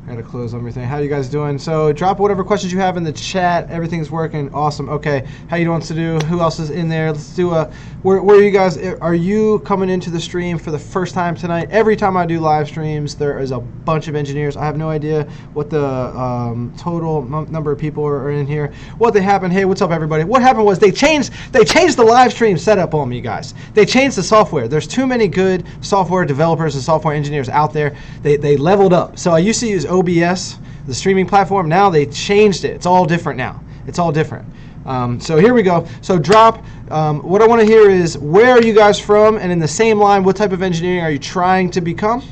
I gotta close everything. How you guys doing? So drop whatever questions you have in the chat. Everything's working. Awesome. Okay. How you doing, Sadu? Who else is in there? Let's do a. Where are you guys? Are you coming into the stream for the first time tonight? Every time I do live streams, there is a bunch of engineers. I have no idea what the total number of people are in here. What happened? Hey, what's up, everybody? What happened was they changed the live stream setup on me, guys. They changed the software. There's too many good software developers and software engineers out there. They leveled up. So I used to use OBS, the streaming platform. Now they changed it. It's all different now. It's all different. So here we go. So drop. What I want to hear is, where are you guys from? And in the same line, what type of engineering are you trying to become,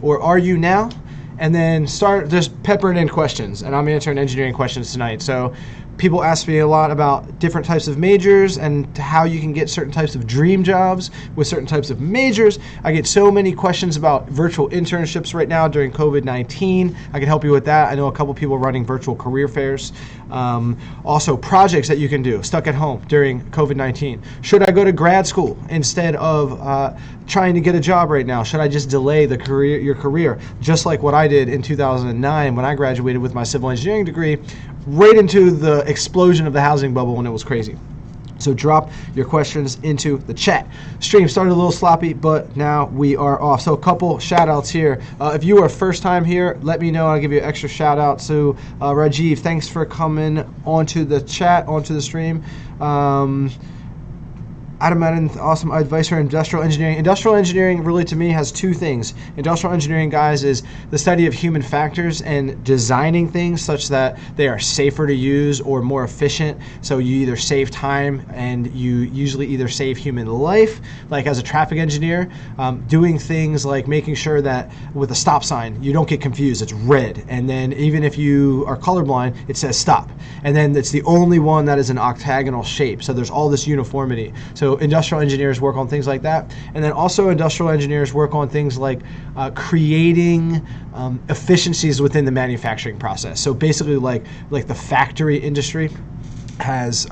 or are you now? And then start just peppering in questions. And I'm answering engineering questions tonight. So people ask me a lot about different types of majors and how you can get certain types of dream jobs with certain types of majors. I get so many questions about virtual internships right now during COVID-19. I can help you with that. I know a couple people running virtual career fairs. Also projects that you can do stuck at home during COVID-19. Should I go to grad school instead of trying to get a job right now? Should I just delay your career? Just like what I did in 2009 when I graduated with my civil engineering degree, right into the explosion of the housing bubble when it was crazy. So drop your questions into the chat. Stream started a little sloppy, but now we are off. So a couple shout outs here. If you are first time here, let me know. I'll give you an extra shout out. So Rajiv, thanks for coming onto the chat, onto the stream. Adam Madden, awesome advice for industrial engineering. Industrial engineering really to me has two things. Industrial engineering, guys, is the study of human factors and designing things such that they are safer to use or more efficient. So you either save time and you usually either save human life, like as a traffic engineer, doing things like making sure that with a stop sign, you don't get confused, it's red. And then even if you are colorblind, it says stop. And then it's the only one that is an octagonal shape. So there's all this uniformity. So industrial engineers work on things like that. And then also industrial engineers work on things like creating efficiencies within the manufacturing process. So basically like the factory industry has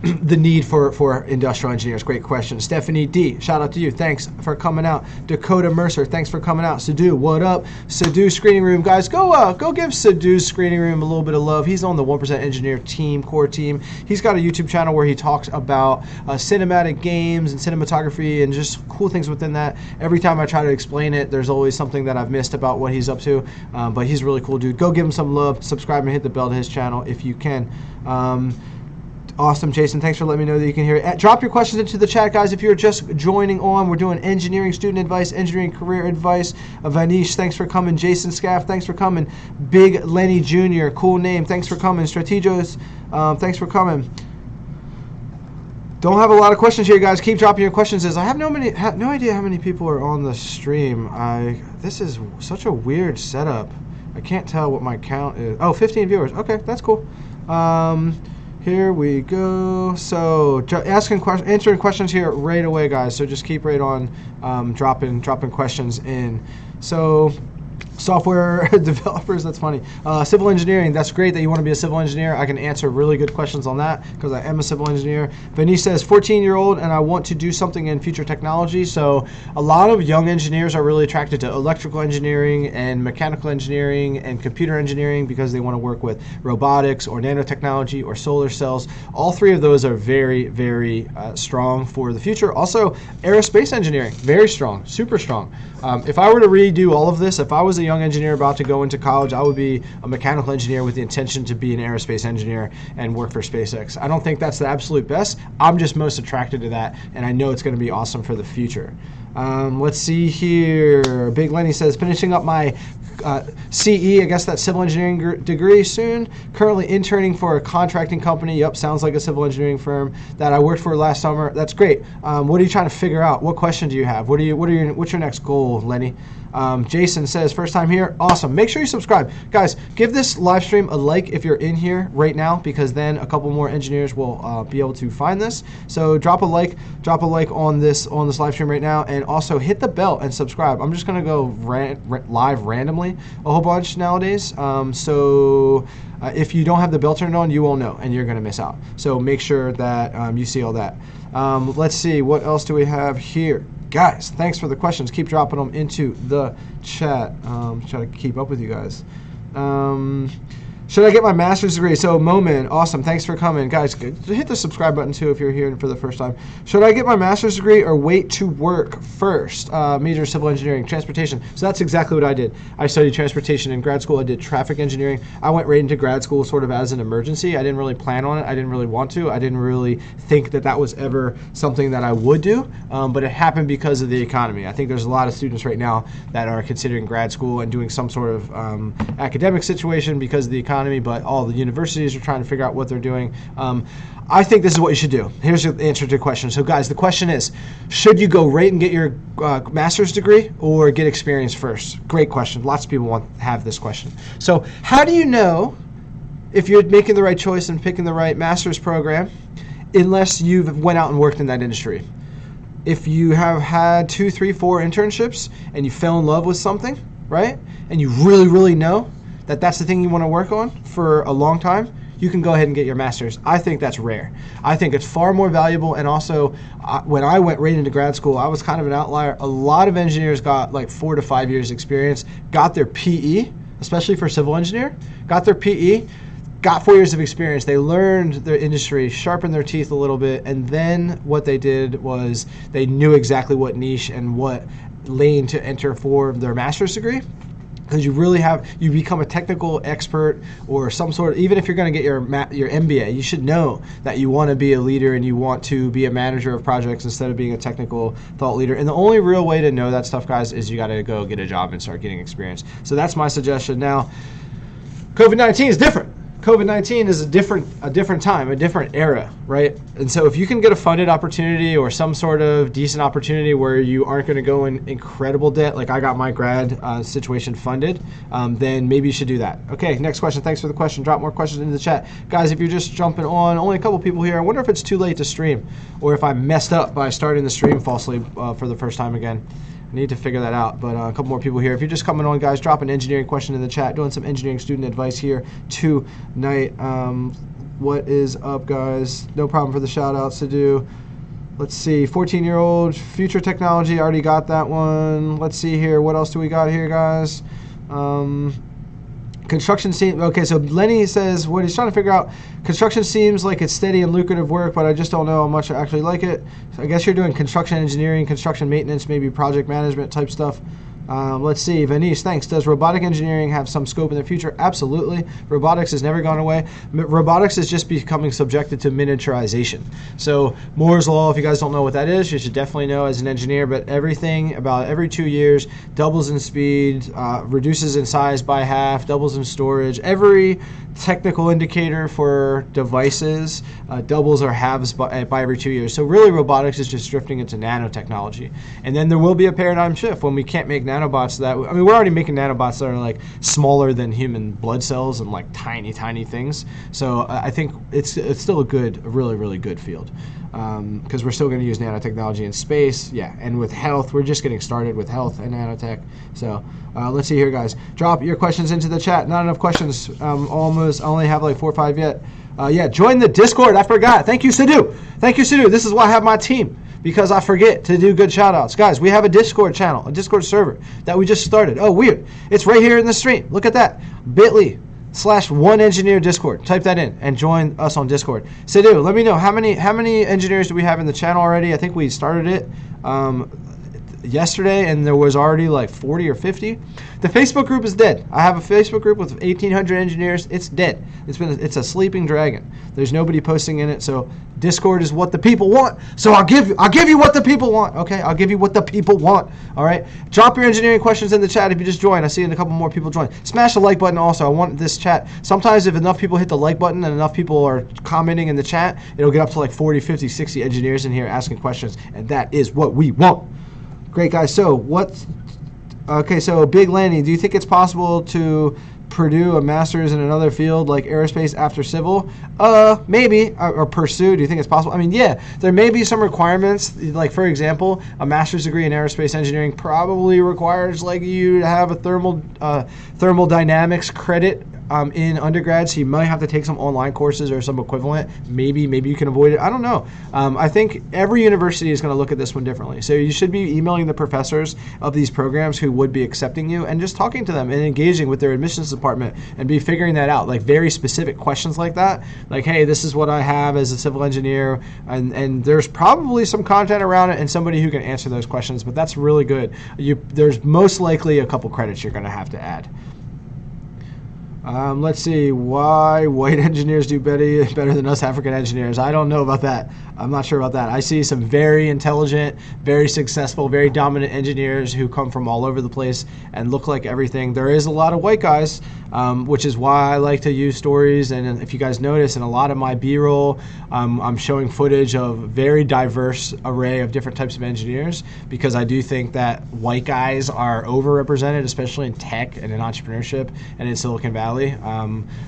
the need for industrial engineers. Great question. Stephanie D, shout out to you. Thanks for coming out. Dakota Mercer, thanks for coming out. Sadu, what up? Sadu Screening Room, guys, go give Sadu's Screening Room a little bit of love. He's on the 1% Engineer team, core team. He's got a YouTube channel where he talks about cinematic games and cinematography and just cool things within that. Every time I try to explain it, there's always something that I've missed about what he's up to, but he's a really cool dude. Go give him some love. Subscribe and hit the bell to his channel if you can. Awesome, Jason. Thanks for letting me know that you can hear it. Drop your questions into the chat, guys. If you're just joining on, we're doing engineering student advice, engineering career advice. Vanish, thanks for coming. Jason Scaff, thanks for coming. Big Lenny Jr., cool name. Thanks for coming. Strategos, thanks for coming. Don't have a lot of questions here, guys. Keep dropping your questions. I have no idea how many people are on the stream. This is such a weird setup. I can't tell what my count is. Oh, 15 viewers. Okay, that's cool. Here we go. So answering questions here right away, guys. So just keep right on dropping questions in. So software developers, that's funny. Civil engineering, that's great that you want to be a civil engineer. I can answer really good questions on that because I am a civil engineer. Vanish says, 14-year-old and I want to do something in future technology. So a lot of young engineers are really attracted to electrical engineering and mechanical engineering and computer engineering because they want to work with robotics or nanotechnology or solar cells. All three of those are very, very strong for the future. Also, aerospace engineering, very strong, super strong. If I were to redo all of this, if I was a young engineer about to go into college, I would be a mechanical engineer with the intention to be an aerospace engineer and work for SpaceX. I don't think that's the absolute best. I'm just most attracted to that, and I know it's going to be awesome for the future. Let's see here. Big Lenny says, finishing up my CE, I guess that's civil engineering degree soon. Currently interning for a contracting company. Yep, sounds like a civil engineering firm that I worked for last summer. That's great. What are you trying to figure out? What question do you have? What's your next goal, Lenny? Jason says, first time here. Awesome. Make sure you subscribe. Guys, give this live stream a like if you're in here right now, because then a couple more engineers will be able to find this. So drop a like on this live stream right now, and also hit the bell and subscribe. I'm just going to go live randomly a whole bunch nowadays. If you don't have the bell turned on, you won't know, and you're going to miss out. So make sure that you see all that. Let's see, what else do we have here? Guys, thanks for the questions. Keep dropping them into the chat. Try to keep up with you guys. Should I get my master's degree? So, Moment, awesome. Thanks for coming. Guys, hit the subscribe button, too, if you're here for the first time. Should I get my master's degree or wait to work first? Major civil engineering, transportation. So that's exactly what I did. I studied transportation in grad school. I did traffic engineering. I went right into grad school sort of as an emergency. I didn't really plan on it. I didn't really want to. I didn't really think that that was ever something that I would do. But it happened because of the economy. I think there's a lot of students right now that are considering grad school and doing some sort of academic situation because of the economy. But all the universities are trying to figure out what they're doing. I think this is what you should do. Here's the answer to the question. So guys, the question is, should you go right and get your master's degree or get experience first? Great question. Lots of people have this question. So how do you know if you're making the right choice and picking the right master's program unless you've went out and worked in that industry? If you have had 2, 3, 4 internships and you fell in love with something, right? And you really, really know that that's the thing you want to work on for a long time, you can go ahead and get your master's. I think that's rare. I think it's far more valuable, and also when I went right into grad school, I was kind of an outlier. A lot of engineers got like 4 to 5 years experience, got their PE, especially for civil engineer, got their PE, got 4 years of experience. They learned their industry, sharpened their teeth a little bit, and then what they did was they knew exactly what niche and what lane to enter for their master's degree. Because you become a technical expert or some sort of, even if you're going to get your MBA, you should know that you want to be a leader and you want to be a manager of projects instead of being a technical thought leader. And the only real way to know that stuff, guys, is you got to go get a job and start getting experience. So that's my suggestion. Now, COVID-19 is different. COVID-19 is a different time, a different era, right? And so if you can get a funded opportunity or some sort of decent opportunity where you aren't going to go in incredible debt, like I got my grad situation funded, then maybe you should do that. Okay, next question. Thanks for the question. Drop more questions into the chat. Guys, if you're just jumping on, only a couple people here. I wonder if it's too late to stream or if I messed up by starting the stream falsely for the first time again. I need to figure that out, but a couple more people here. If you're just coming on, guys, drop an engineering question in the chat. Doing some engineering student advice here tonight. What is up, guys? No problem for the shout-outs to do. Let's see, 14-year-old, future technology, already got that one. Let's see here, what else do we got here, guys? Construction seems, okay, so Lenny says what he's trying to figure out, construction seems like it's steady and lucrative work, but I just don't know how much I actually like it. So I guess you're doing construction engineering, construction maintenance, maybe project management type stuff. Let's see, Vanish, thanks. Does robotic engineering have some scope in the future? Absolutely. Robotics has never gone away. Robotics is just becoming subjected to miniaturization. So Moore's Law, if you guys don't know what that is, you should definitely know as an engineer, but everything about every 2 years doubles in speed, reduces in size by half, doubles in storage. Every technical indicator for devices doubles or halves by every 2 years. So really robotics is just drifting into nanotechnology. And then there will be a paradigm shift when we can't make nanobots that, I mean, we're already making nanobots that are like smaller than human blood cells and like tiny, tiny things. So I think it's still a really, really good field because we're still going to use nanotechnology in space. Yeah, and with health, we're just getting started with health and nanotech. So let's see here, guys. Drop your questions into the chat. Not enough questions. Almost. I only have like 4 or 5 yet. Yeah, join the Discord. I forgot. Thank you, Sidhu. Thank you, Sidhu. This is why I have my team, because I forget to do good shout-outs. Guys, we have a Discord channel, a Discord server that we just started. Oh, weird. It's right here in the stream. Look at that. bit.ly/OneEngineer Discord. Type that in and join us on Discord. Sidhu, let me know, how many engineers do we have in the channel already? I think we started it yesterday, and there was already like 40 or 50. The Facebook group is dead. I have a Facebook group with 1,800 engineers. It's dead. It's a sleeping dragon. There's nobody posting in it. So Discord is what the people want. So I'll give you what the people want. Okay, I'll give you what the people want. All right. Drop your engineering questions in the chat if you just joined. I see a couple more people join. Smash the like button also. I want this chat. Sometimes if enough people hit the like button and enough people are commenting in the chat, it'll get up to like 40, 50, 60 engineers in here asking questions, and that is what we want. Great, guys. So okay, so Big Lanny, do you think it's possible to pursue a master's in another field like aerospace after civil? Maybe, or pursue. Do you think it's possible? I mean, yeah, there may be some requirements. Like, for example, a master's degree in aerospace engineering probably requires like you to have a thermodynamics credit in undergrad, so you might have to take some online courses or some equivalent. Maybe you can avoid it. I don't know. I think every university is going to look at this one differently. So you should be emailing the professors of these programs who would be accepting you and just talking to them and engaging with their admissions department and be figuring that out, like very specific questions like that. Like, hey, this is what I have as a civil engineer, and there's probably some content around it and somebody who can answer those questions, but that's really good. There's most likely a couple credits you're going to have to add. Let's see, why white engineers do better than us African engineers. I don't know about that. I'm not sure about that. I see some very intelligent, very successful, very dominant engineers who come from all over the place and look like everything. There is a lot of white guys, which is why I like to use stories. And if you guys notice, in a lot of my B-roll, I'm showing footage of very diverse array of different types of engineers, because I do think that white guys are overrepresented, especially in tech and in entrepreneurship and in Silicon Valley.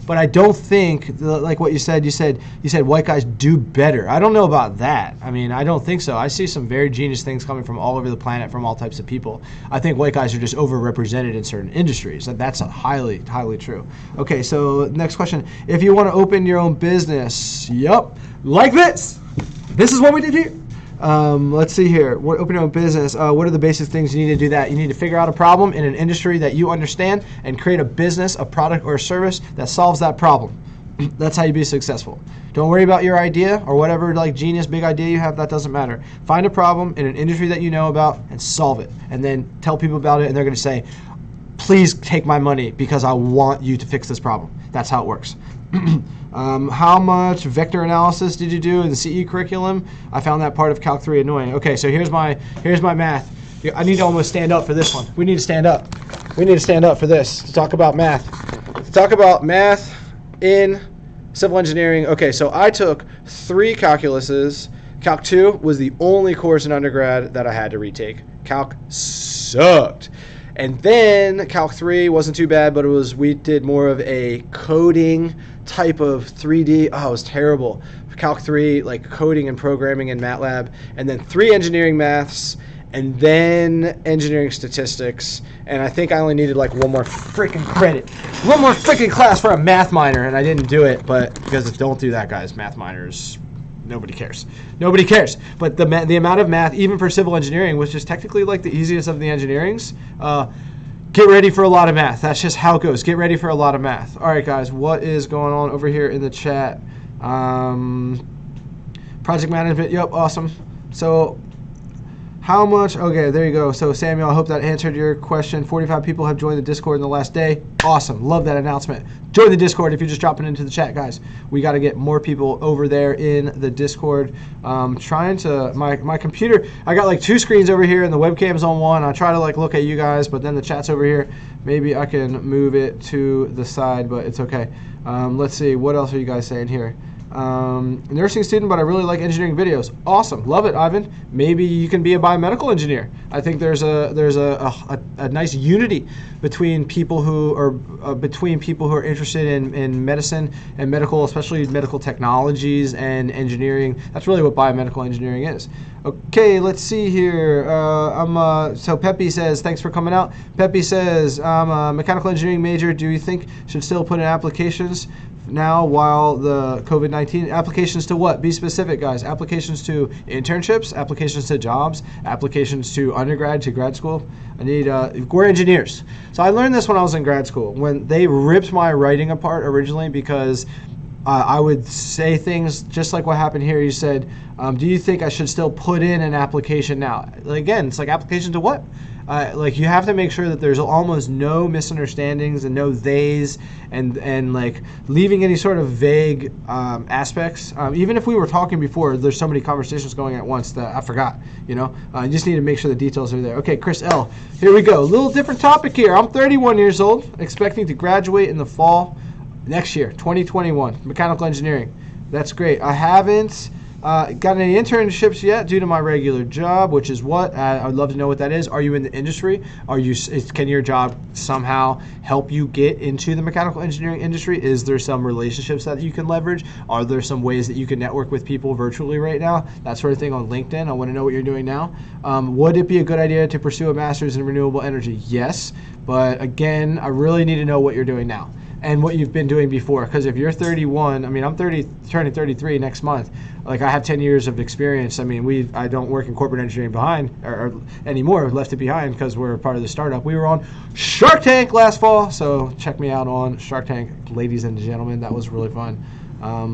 But I don't think, like what you said white guys do better. I don't know about that. I mean, I don't think so. I see some very genius things coming from all over the planet from all types of people. I think white guys are just overrepresented in certain industries. That's highly true. Okay, so next question. If you want to open your own business, like this. This is what we did here. Let's see here. Open your own business. What are the basic things you need to do that? You need to figure out a problem in an industry that you understand and create a business, a product, or a service that solves that problem. That's how you be successful. Don't worry about your idea or whatever like genius big idea you have. That doesn't matter. Find a problem in an industry that you know about and solve it, and then tell people about it, and they're going to say, please take my money because I want you to fix this problem. That's how it works. How much vector analysis did you do in the CE curriculum? I found that part of Calc 3 annoying. Okay, so here's my math. I need to almost stand up for this one. We need to stand up. We need to stand up for this to talk about math. To talk about math in civil engineering. Okay, so I took 3 calculuses. Calc 2 was the only course in undergrad that I had to retake. Calc sucked. And then Calc 3 wasn't too bad, but we did more of a coding type of 3D. Oh, it was terrible. Calc 3, like coding and programming in MATLAB, and then 3 engineering maths, and then engineering statistics. And I think I only needed like one more freaking credit. One more freaking class for a math minor, and I didn't do it, but because don't do that, guys. Math minors, nobody cares. Nobody cares. But the amount of math, even for civil engineering, was just technically like the easiest of the engineerings. Get ready for a lot of math. That's just how it goes. Get ready for a lot of math. All right, guys, what is going on over here in the chat? Project management. Yep, awesome. So how much? Okay, there you go. So Samuel, I hope that answered your question. 45 people have joined the Discord in the last day. Awesome. Love that announcement. Join the Discord if you're just dropping into the chat, guys. We got to get more people over there in the Discord. Trying to, my computer, I got like 2 screens over here and the webcam's on one. I try to like look at you guys, but then the chat's over here. Maybe I can move it to the side, but it's okay. Let's see. What else are you guys saying here? Nursing student, but I really like engineering videos. Awesome, love it, Ivan. Maybe you can be a biomedical engineer. I think there's a nice unity between people who are interested in medicine and medical, especially medical technologies and engineering. That's really what biomedical engineering is. Okay, let's see here. So Pepe says, thanks for coming out. Pepe says, I'm a mechanical engineering major. Do you think should still put in applications now while the COVID-19? Applications to what? Be specific, guys. Applications to internships, applications to jobs, applications to undergrad, to grad school. We're engineers. So I learned this when I was in grad school, when they ripped my writing apart originally, because I would say things just like what happened here. You said, do you think I should still put in an application now? Again, it's like application to what? Like you have to make sure that there's almost no misunderstandings and no theys and like leaving any sort of vague aspects. Even if we were talking before, there's so many conversations going at once that I forgot, you know? You just need to make sure the details are there. Okay, Chris L. Here we go. A little different topic here. I'm 31 years old, expecting to graduate in the fall next year, 2021, mechanical engineering. That's great. I haven't got any internships yet due to my regular job, which is what? I'd love to know what that is. Are you in the industry? Can your job somehow help you get into the mechanical engineering industry? Is there some relationships that you can leverage? Are there some ways that you can network with people virtually right now? That sort of thing on LinkedIn. I want to know what you're doing now. Would it be a good idea to pursue a master's in renewable energy? Yes, but again, I really need to know what you're doing now. and what you've been doing before. Because if you're 31, I mean, I'm 30, turning 33 next month. Like, I have 10 years of experience. I mean, I don't work in corporate engineering or anymore, left it behind because we're part of the startup. We were on Shark Tank last fall, so check me out on Shark Tank, ladies and gentlemen. That was really fun.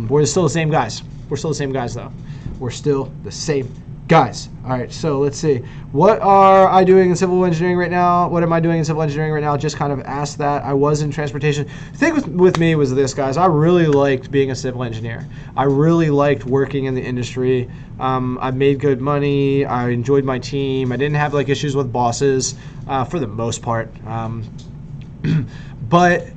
We're still the same guys. We're still the same guys, though. We're still the same guys. All right, so let's see. What are I doing in civil engineering right now? What am I doing in civil engineering right now? Just kind of asked that. I was in transportation. The thing with me was this, guys. I really liked being a civil engineer. I really liked working in the industry. I made good money. I enjoyed my team. I didn't have like issues with bosses for the most part. But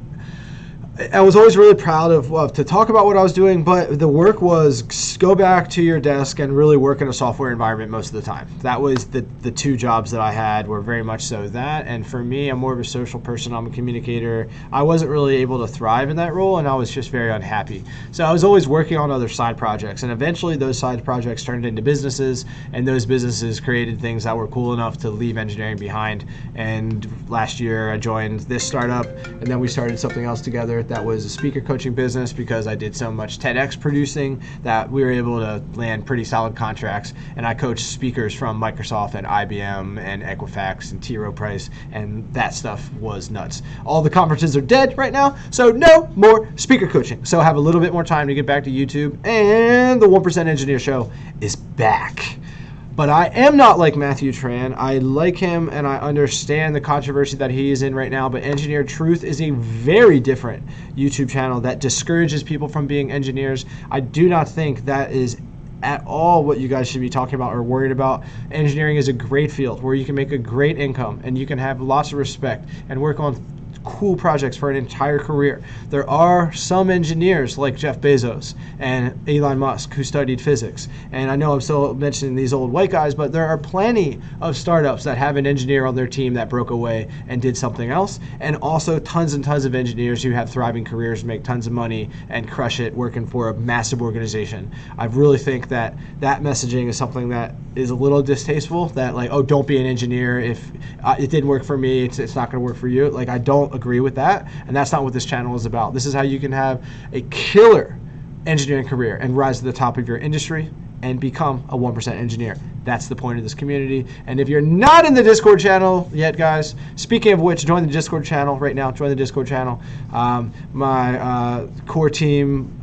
I was always really proud of to talk about what I was doing, but the work was go back to your desk and really work in a software environment most of the time. That was the two jobs that I had were very much so that. And for me, I'm more of a social person. I'm a communicator. I wasn't really able to thrive in that role, and I was just very unhappy. So I was always working on other side projects, and eventually those side projects turned into businesses, and those businesses created things that were cool enough to leave engineering behind. And last year I joined this startup, and then we started something else together that was a speaker coaching business because I did so much TEDx producing that we were able to land pretty solid contracts. And I coached speakers from Microsoft and IBM and Equifax and T. Rowe Price, and that stuff was nuts. All the conferences are dead right now, so no more speaker coaching. So I have a little bit more time to get back to YouTube, and the 1% Engineer Show is back. But I am not like Matthew Tran. I like him and I understand the controversy that he is in right now, but Engineered Truth is a very different YouTube channel that discourages people from being engineers. I do not think that is at all what you guys should be talking about or worried about. Engineering is a great field where you can make a great income and you can have lots of respect and work on cool projects for an entire career. There are some engineers like Jeff Bezos and Elon Musk who studied physics. And I know I'm still mentioning these old white guys, but there are plenty of startups that have an engineer on their team that broke away and did something else. And also tons and tons of engineers who have thriving careers, make tons of money, and crush it working for a massive organization. I really think that that messaging is something that is a little distasteful, that like, oh, don't be an engineer. If it didn't work for me, it's not going to work for you. Like, I don't agree with that, and that's not what this channel is about. This is how you can have a killer engineering career and rise to the top of your industry and become a 1% engineer. That's the point of this community. And if you're not in the Discord channel yet, guys, speaking of which, join the Discord channel right now. Join the Discord channel. My core team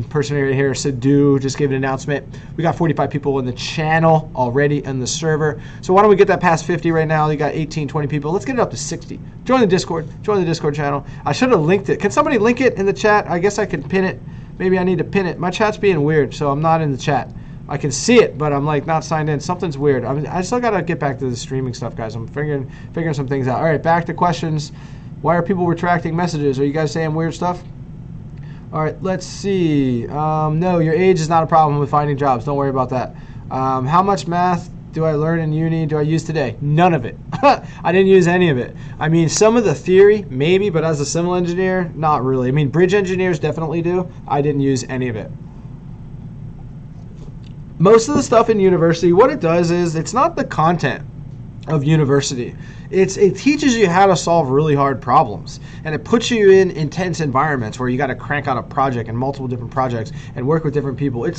person right here, Sadhu, just gave an announcement. We got 45 people in the channel already in the server. So why don't we get that past 50 right now? You got 18, 20 people. Let's get it up to 60. Join the Discord. Join the Discord channel. I should have linked it. Can somebody link it in the chat? I guess I can pin it. Maybe I need to pin it. My chat's being weird, so I'm not in the chat. I can see it, but I'm like not signed in. Something's weird. I still got to get back to the streaming stuff, guys. I'm figuring some things out. All right, back to questions. Why are people retracting messages? Are you guys saying weird stuff? All right, let's see. No, your age is not a problem with finding jobs. Don't worry about that. How much math do I learn in uni? Do I use today? None of it. I didn't use any of it. I mean, some of the theory, maybe, but as a civil engineer, not really. I mean, bridge engineers definitely do. I didn't use any of it. Most of the stuff in university, what it does is it's not the content of university. It teaches you how to solve really hard problems, and it puts you in intense environments where you got to crank out a project and multiple different projects and work with different people. It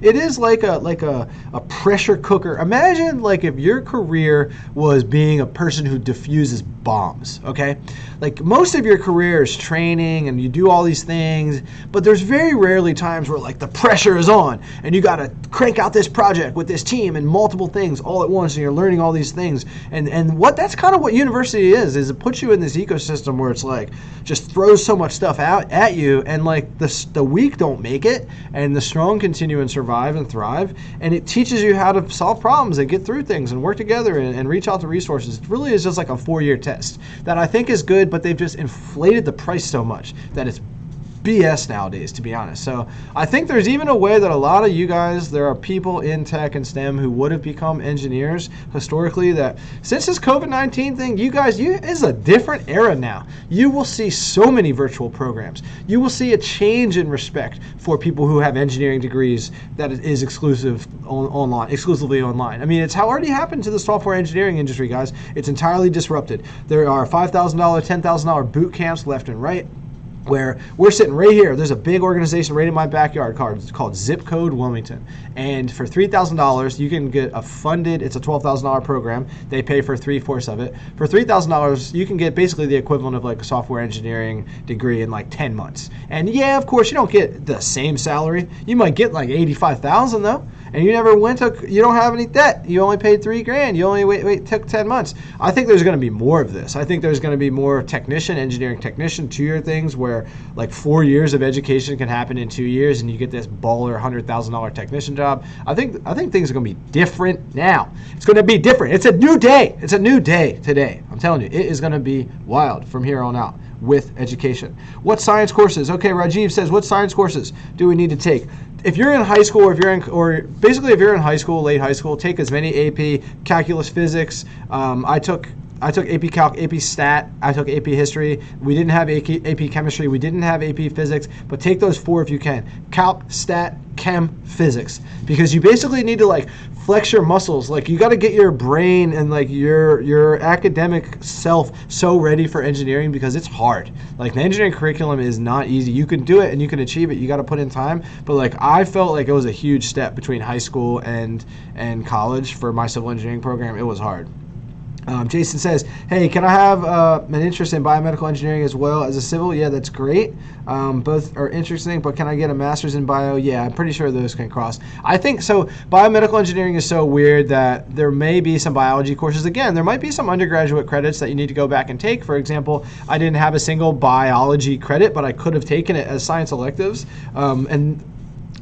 is like a pressure cooker. Imagine like if your career was being a person who diffuses bombs, okay? Like most of your career is training and you do all these things, but there's very rarely times where like the pressure is on and you got to crank out this project with this team and multiple things all at once, and you're learning all these things. And what that's kind of what university is it puts you in this ecosystem where it's like just throws so much stuff out at you, and like the weak don't make it and the strong continue and survive and thrive, and it teaches you how to solve problems and get through things and work together and reach out to resources. It really is just like a 4-year test that I think is good, but they've just inflated the price so much that it's BS nowadays, to be honest. So I think there's even a way that a lot of you guys, there are people in tech and STEM who would have become engineers historically, that since this COVID-19 thing, you guys, it's a different era now. You will see so many virtual programs. You will see a change in respect for people who have engineering degrees that is exclusively online. I mean, it's already happened to the software engineering industry, guys. It's entirely disrupted. There are $5,000, $10,000 boot camps left and right. where we're sitting right here. There's a big organization right in my backyard called Zip Code Wilmington. And for $3,000, you can get a funded, it's a $12,000 program. They pay for 3/4 of it. For $3,000, you can get basically the equivalent of like a software engineering degree in like 10 months. And yeah, of course, you don't get the same salary. You might get like $85,000 though. And you never you don't have any debt. You only paid $3,000. You only took 10 months. I think there's going to be more of this. I think there's going to be more engineering technician, 2-year things where like 4 years of education can happen in 2 years and you get this baller $100,000 technician job. I think things are going to be different now. It's going to be different. It's a new day. It's a new day today. I'm telling you, it is going to be wild from here on out with education. What science courses? Okay, Rajiv says, what science courses do we need to take? If you're in high school, if you're in high school, late high school, take as many AP, calculus, physics. I took AP Calc, AP Stat, I took AP History. We didn't have AP Chemistry, we didn't have AP Physics, but take those 4 if you can. Calc, Stat, Chem, Physics. Because you basically need to like flex your muscles. Like you got to get your brain and like your academic self so ready for engineering because it's hard. Like the engineering curriculum is not easy. You can do it and you can achieve it. You got to put in time. But like I felt like it was a huge step between high school and college for my civil engineering program. It was hard. Jason says, hey, can I have an interest in biomedical engineering as well as a civil? Yeah, that's great. Both are interesting, but can I get a master's in bio? Yeah, I'm pretty sure those can cross. I think so. Biomedical engineering is so weird that there may be some biology courses. Again, there might be some undergraduate credits that you need to go back and take. For example, I didn't have a single biology credit, but I could have taken it as science electives.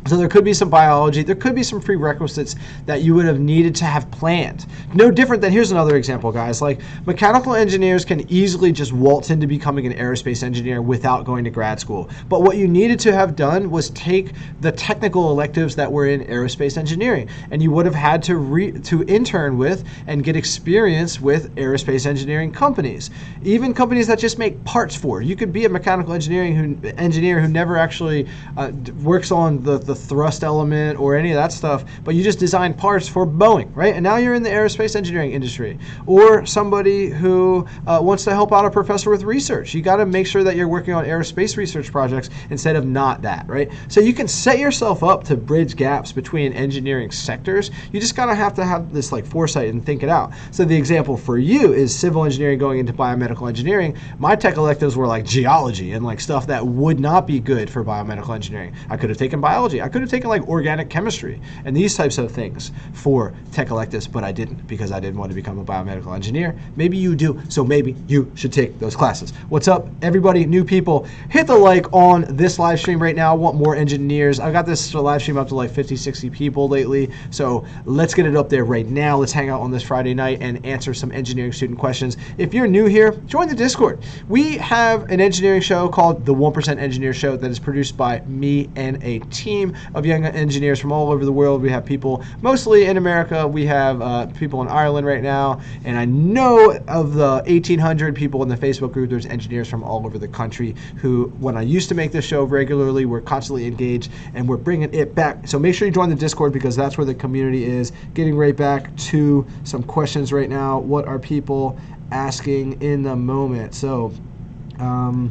So there could be some biology, there could be some prerequisites that you would have needed to have planned. No different than, here's another example, guys, like mechanical engineers can easily just waltz into becoming an aerospace engineer without going to grad school. But what you needed to have done was take the technical electives that were in aerospace engineering, and you would have had to intern with and get experience with aerospace engineering companies, even companies that just make parts for. You could be a mechanical engineer who never actually works on the thrust element or any of that stuff, but you just design parts for Boeing, right? And now you're in the aerospace engineering industry. Or somebody who wants to help out a professor with research. You got to make sure that you're working on aerospace research projects instead of not that, right? So you can set yourself up to bridge gaps between engineering sectors. You just gotta have to have this like foresight and think it out. So the example for you is civil engineering going into biomedical engineering. My tech electives were like geology and like stuff that would not be good for biomedical engineering. I could have taken biology. I could have taken like organic chemistry and these types of things for tech electives, but I didn't because I didn't want to become a biomedical engineer. Maybe you do, so maybe you should take those classes. What's up, everybody, new people? Hit the like on this live stream right now. I want more engineers. I got this live stream up to like 50, 60 people lately, so let's get it up there right now. Let's hang out on this Friday night and answer some engineering student questions. If you're new here, join the Discord. We have an engineering show called the 1% Engineer Show that is produced by me and a team of young engineers from all over the world. We have people mostly in America. We have people in Ireland right now, and I know of the 1,800 people in the Facebook group, there's engineers from all over the country who, when I used to make this show regularly, were constantly engaged, and we're bringing it back. So make sure you join the Discord because that's where the community is. Getting right back to some questions right now. What are people asking in the moment? So I'm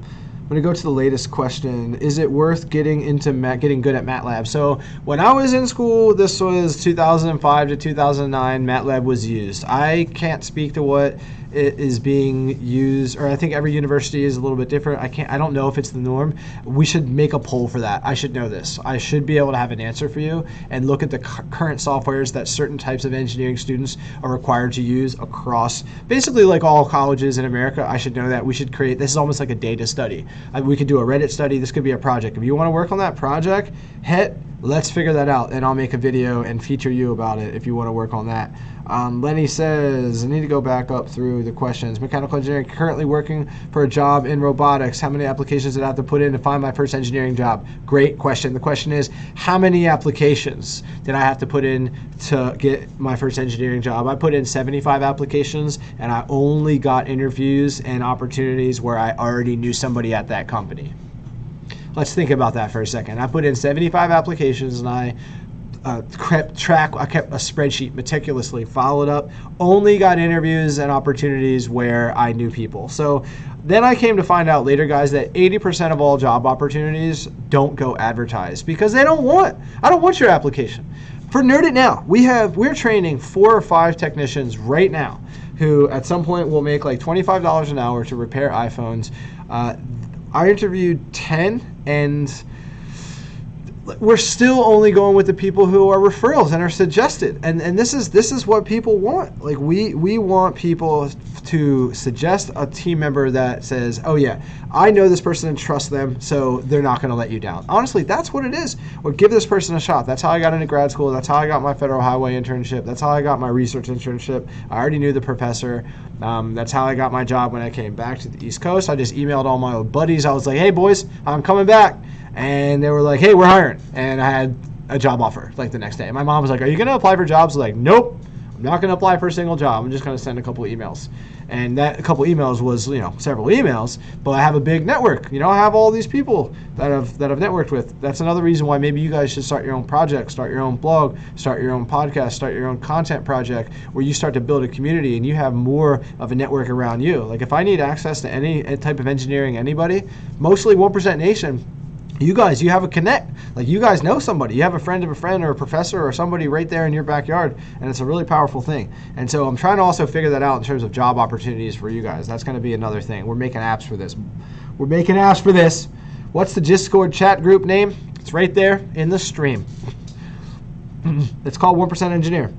going to go to the latest question. Is it worth getting into getting good at MATLAB? So when I was in school, this was 2005 to 2009, MATLAB was used. I can't speak to what it is being used, or I think every university is a little bit different. I don't know if it's the norm. We should make a poll for that. I should know this. I should be able to have an answer for you and look at the current softwares that certain types of engineering students are required to use across basically like all colleges in America. I should know that. We should create, this is almost like a data study. We could do a Reddit study. This could be a project. If you want to work on that project, let's figure that out, and I'll make a video and feature you about it if you want to work on that. Lenny says, I need to go back up through the questions. Mechanical engineering, currently working for a job in robotics. How many applications did I have to put in to find my first engineering job? Great question. The question is, how many applications did I have to put in to get my first engineering job? I put in 75 applications, and I only got interviews and opportunities where I already knew somebody at that company. Let's think about that for a second. I put in 75 applications, and I kept a spreadsheet meticulously, followed up, only got interviews and opportunities where I knew people. So Then I came to find out later, guys, that 80% of all job opportunities don't go advertised because I don't want your application. For Nerd It Now, we're training 4 or 5 technicians right now who at some point will make like $25 an hour to repair iPhones. I interviewed 10, and we're still only going with the people who are referrals and are suggested. And this is what people want. Like we want people to suggest a team member that says, oh yeah, I know this person and trust them, so they're not going to let you down. Honestly, that's what it is. Or give this person a shot. That's how I got into grad school. That's how I got my federal highway internship. That's how I got my research internship. I already knew the professor. That's how I got my job when I came back to the East Coast. I just emailed all my old buddies. I was like, hey boys, I'm coming back. And they were like, hey, we're hiring. And I had a job offer like the next day. And my mom was like, are you going to apply for jobs? I was like, nope, I'm not going to apply for a single job. I'm just going to send a couple emails. And that a couple emails was, several emails, but I have a big network. I have all these people that I've networked with. That's another reason why maybe you guys should start your own project, start your own blog, start your own podcast, start your own content project where you start to build a community and you have more of a network around you. Like if I need access to any type of engineering, anybody, mostly 1% Nation, you guys, you have a connect. Like you guys know somebody. You have a friend of a friend or a professor or somebody right there in your backyard, and it's a really powerful thing. And so I'm trying to also figure that out in terms of job opportunities for you guys. That's going to be another thing. We're making apps for this. What's the Discord chat group name? It's right there in the stream. It's called 1% Engineer.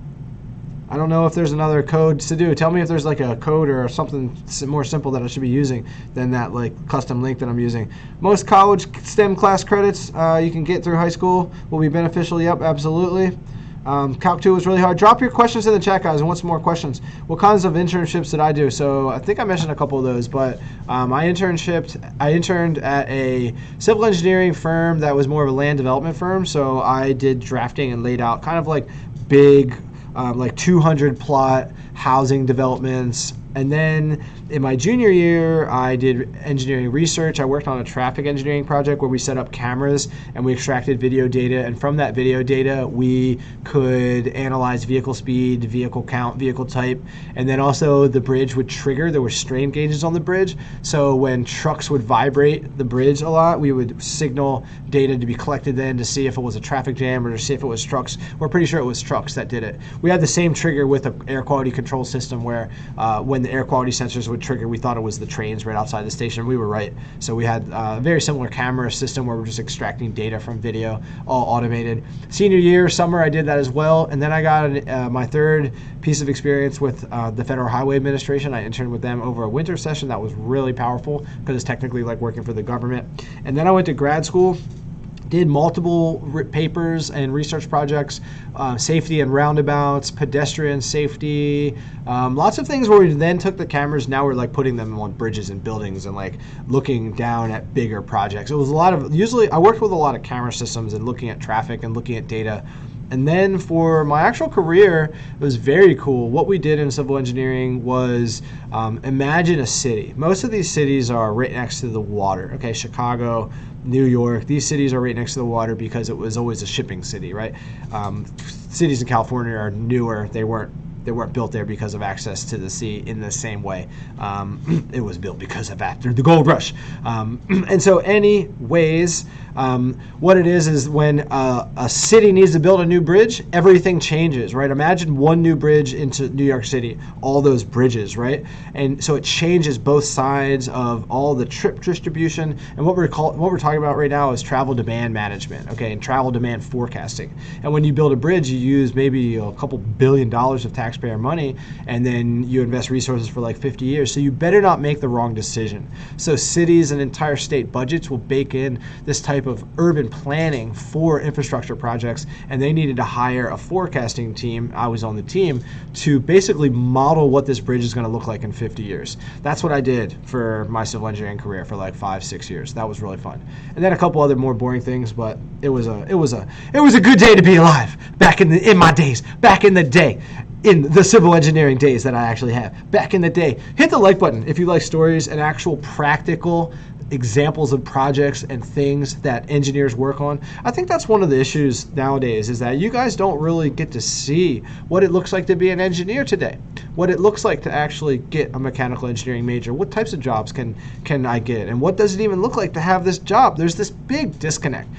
I don't know if there's another code to do. Tell me if there's like a code or something more simple that I should be using than that like custom link that I'm using. Most college STEM class credits you can get through high school will be beneficial. Yep, absolutely. Calc 2 was really hard. Drop your questions in the chat, guys. I want some more questions. What kinds of internships did I do? So I think I mentioned a couple of those, but I interned at a civil engineering firm that was more of a land development firm. So I did drafting and laid out kind of like big like 200 plot housing developments. And then in my junior year, I did engineering research. I worked on a traffic engineering project where we set up cameras and we extracted video data. And from that video data, we could analyze vehicle speed, vehicle count, vehicle type. And then also the bridge would trigger. There were strain gauges on the bridge. So when trucks would vibrate the bridge a lot, we would signal data to be collected then to see if it was a traffic jam or to see if it was trucks. We're pretty sure it was trucks that did it. We had the same trigger with an air quality control system where when the air quality sensors would trigger, we thought it was the trains right outside the station. We were right. So we had a very similar camera system where we're just extracting data from video, all automated. Senior year, summer, I did that as well. And then I got my third piece of experience with the Federal Highway Administration. I interned with them over a winter session. That was really powerful because it's technically like working for the government. And then I went to grad school. Did multiple papers and research projects, safety and roundabouts, pedestrian safety, lots of things where we then took the cameras. Now we're like putting them on bridges and buildings and like looking down at bigger projects. It was a lot of, usually I worked with a lot of camera systems and looking at traffic and looking at data. And then for my actual career, it was very cool. What we did in civil engineering was imagine a city. Most of these cities are right next to the water. Okay, Chicago, New York, these cities are right next to the water because it was always a shipping city, right? Cities in California are newer. They weren't built there because of access to the sea in the same way. It was built because of after the gold rush. And so anyways, what it is when a city needs to build a new bridge, everything changes, right? Imagine one new bridge into New York City, all those bridges, right? And so it changes both sides of all the trip distribution. And what we're talking about right now is travel demand management, okay, and travel demand forecasting. And when you build a bridge, you use maybe a couple $1 billion of taxpayer money, and then you invest resources for like 50 years. So you better not make the wrong decision. So cities and entire state budgets will bake in this type of urban planning for infrastructure projects, and they needed to hire a forecasting team. I was on the team to basically model what this bridge is going to look like in 50 years. That's what I did for my civil engineering career for like 5-6 years. That was really fun. And then a couple other more boring things, but it was a good day to be alive back in the day. In the civil engineering days that I actually have. Back in the day. Hit the like button if you like stories and actual practical examples of projects and things that engineers work on. I think that's one of the issues nowadays is that you guys don't really get to see what it looks like to be an engineer today. what it looks like to actually get a mechanical engineering major. What types of jobs can I get? And what does it even look like to have this job? There's this big disconnect.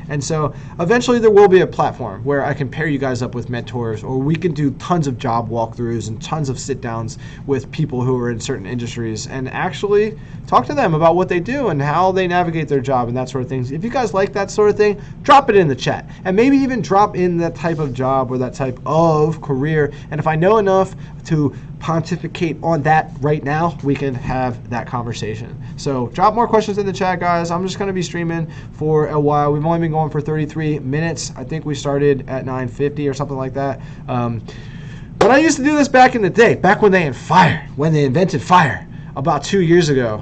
And so eventually there will be a platform where I can pair you guys up with mentors, or we can do tons of job walkthroughs and tons of sit downs with people who are in certain industries and actually talk to them about what they do and how they navigate their job and that sort of things. If you guys like that sort of thing, drop it in the chat, and maybe even drop in that type of job or that type of career. And if I know enough to pontificate on that right now, we can have that conversation. So drop more questions in the chat, guys. I'm just going to be streaming for a while. We've only been going for 33 minutes. I think we started at 9:50 or something like that. But I used to do this back in the day, back when they invented fire about 2 years ago.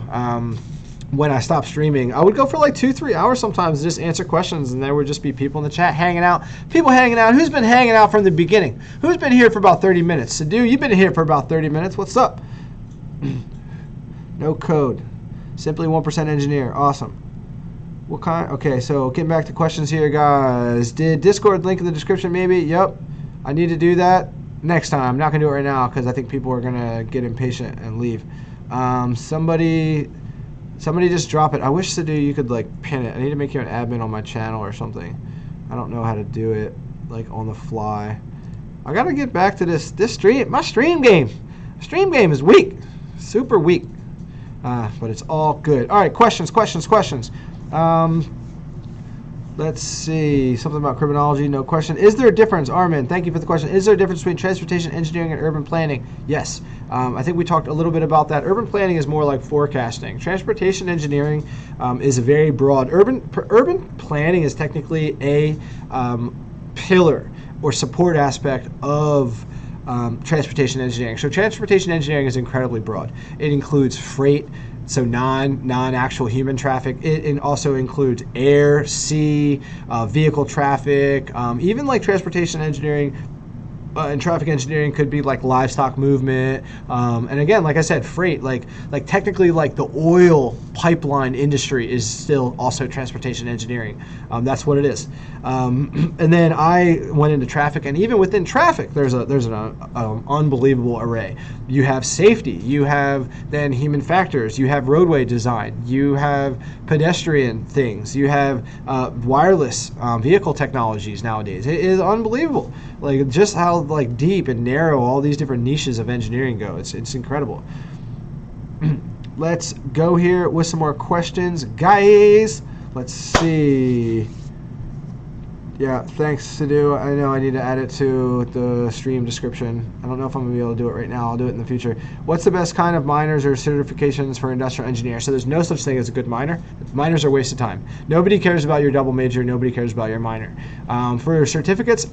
When I stopped streaming, I would go for like 2-3 hours sometimes and just answer questions, and there would just be people in the chat hanging out. People hanging out. Who's been hanging out from the beginning? Who's been here for about 30 minutes? Sadu, you've been here for about 30 minutes. What's up? No code. Simply 1% engineer. Awesome. What kind? Okay, so getting back to questions here, guys. Did Discord link in the description? Maybe. Yep. I need to do that next time. I'm not going to do it right now because I think people are going to get impatient and leave. Somebody just drop it. I wish, Sadu, you could like pin it. I need to make you an admin on my channel or something. I don't know how to do it like on the fly. I gotta get back to this stream. My stream game is weak, super weak. But it's all good. All right, questions. Let's see. Something about criminology. No question. Is there a difference, Armin? Thank you for the question. Is there a difference between transportation engineering and urban planning? Yes. I think we talked a little bit about that. Urban planning is more like forecasting. Transportation engineering is a very broad. Urban planning is technically a pillar or support aspect of transportation engineering. So transportation engineering is incredibly broad. It includes freight, so non-actual human traffic. It also includes air, sea, vehicle traffic, even like transportation engineering and traffic engineering could be like livestock movement, and again, like I said, freight, like technically like the oil pipeline industry is still also transportation engineering. That's what it is. And then I went into traffic, and even within traffic, there's an unbelievable array. You have safety, you have then human factors, you have roadway design, you have pedestrian things, you have wireless vehicle technologies nowadays. It is unbelievable, like just how like deep and narrow all these different niches of engineering go. It's incredible. Let's go here with some more questions, guys. Let's see. Yeah, thanks, Sadu. I know I need to add it to the stream description. I don't know if I'm going to be able to do it right now. I'll do it in the future. What's the best kind of minors or certifications for industrial engineer? So there's no such thing as a good minor. Minors are a waste of time. Nobody cares about your double major. Nobody cares about your minor. For certificates,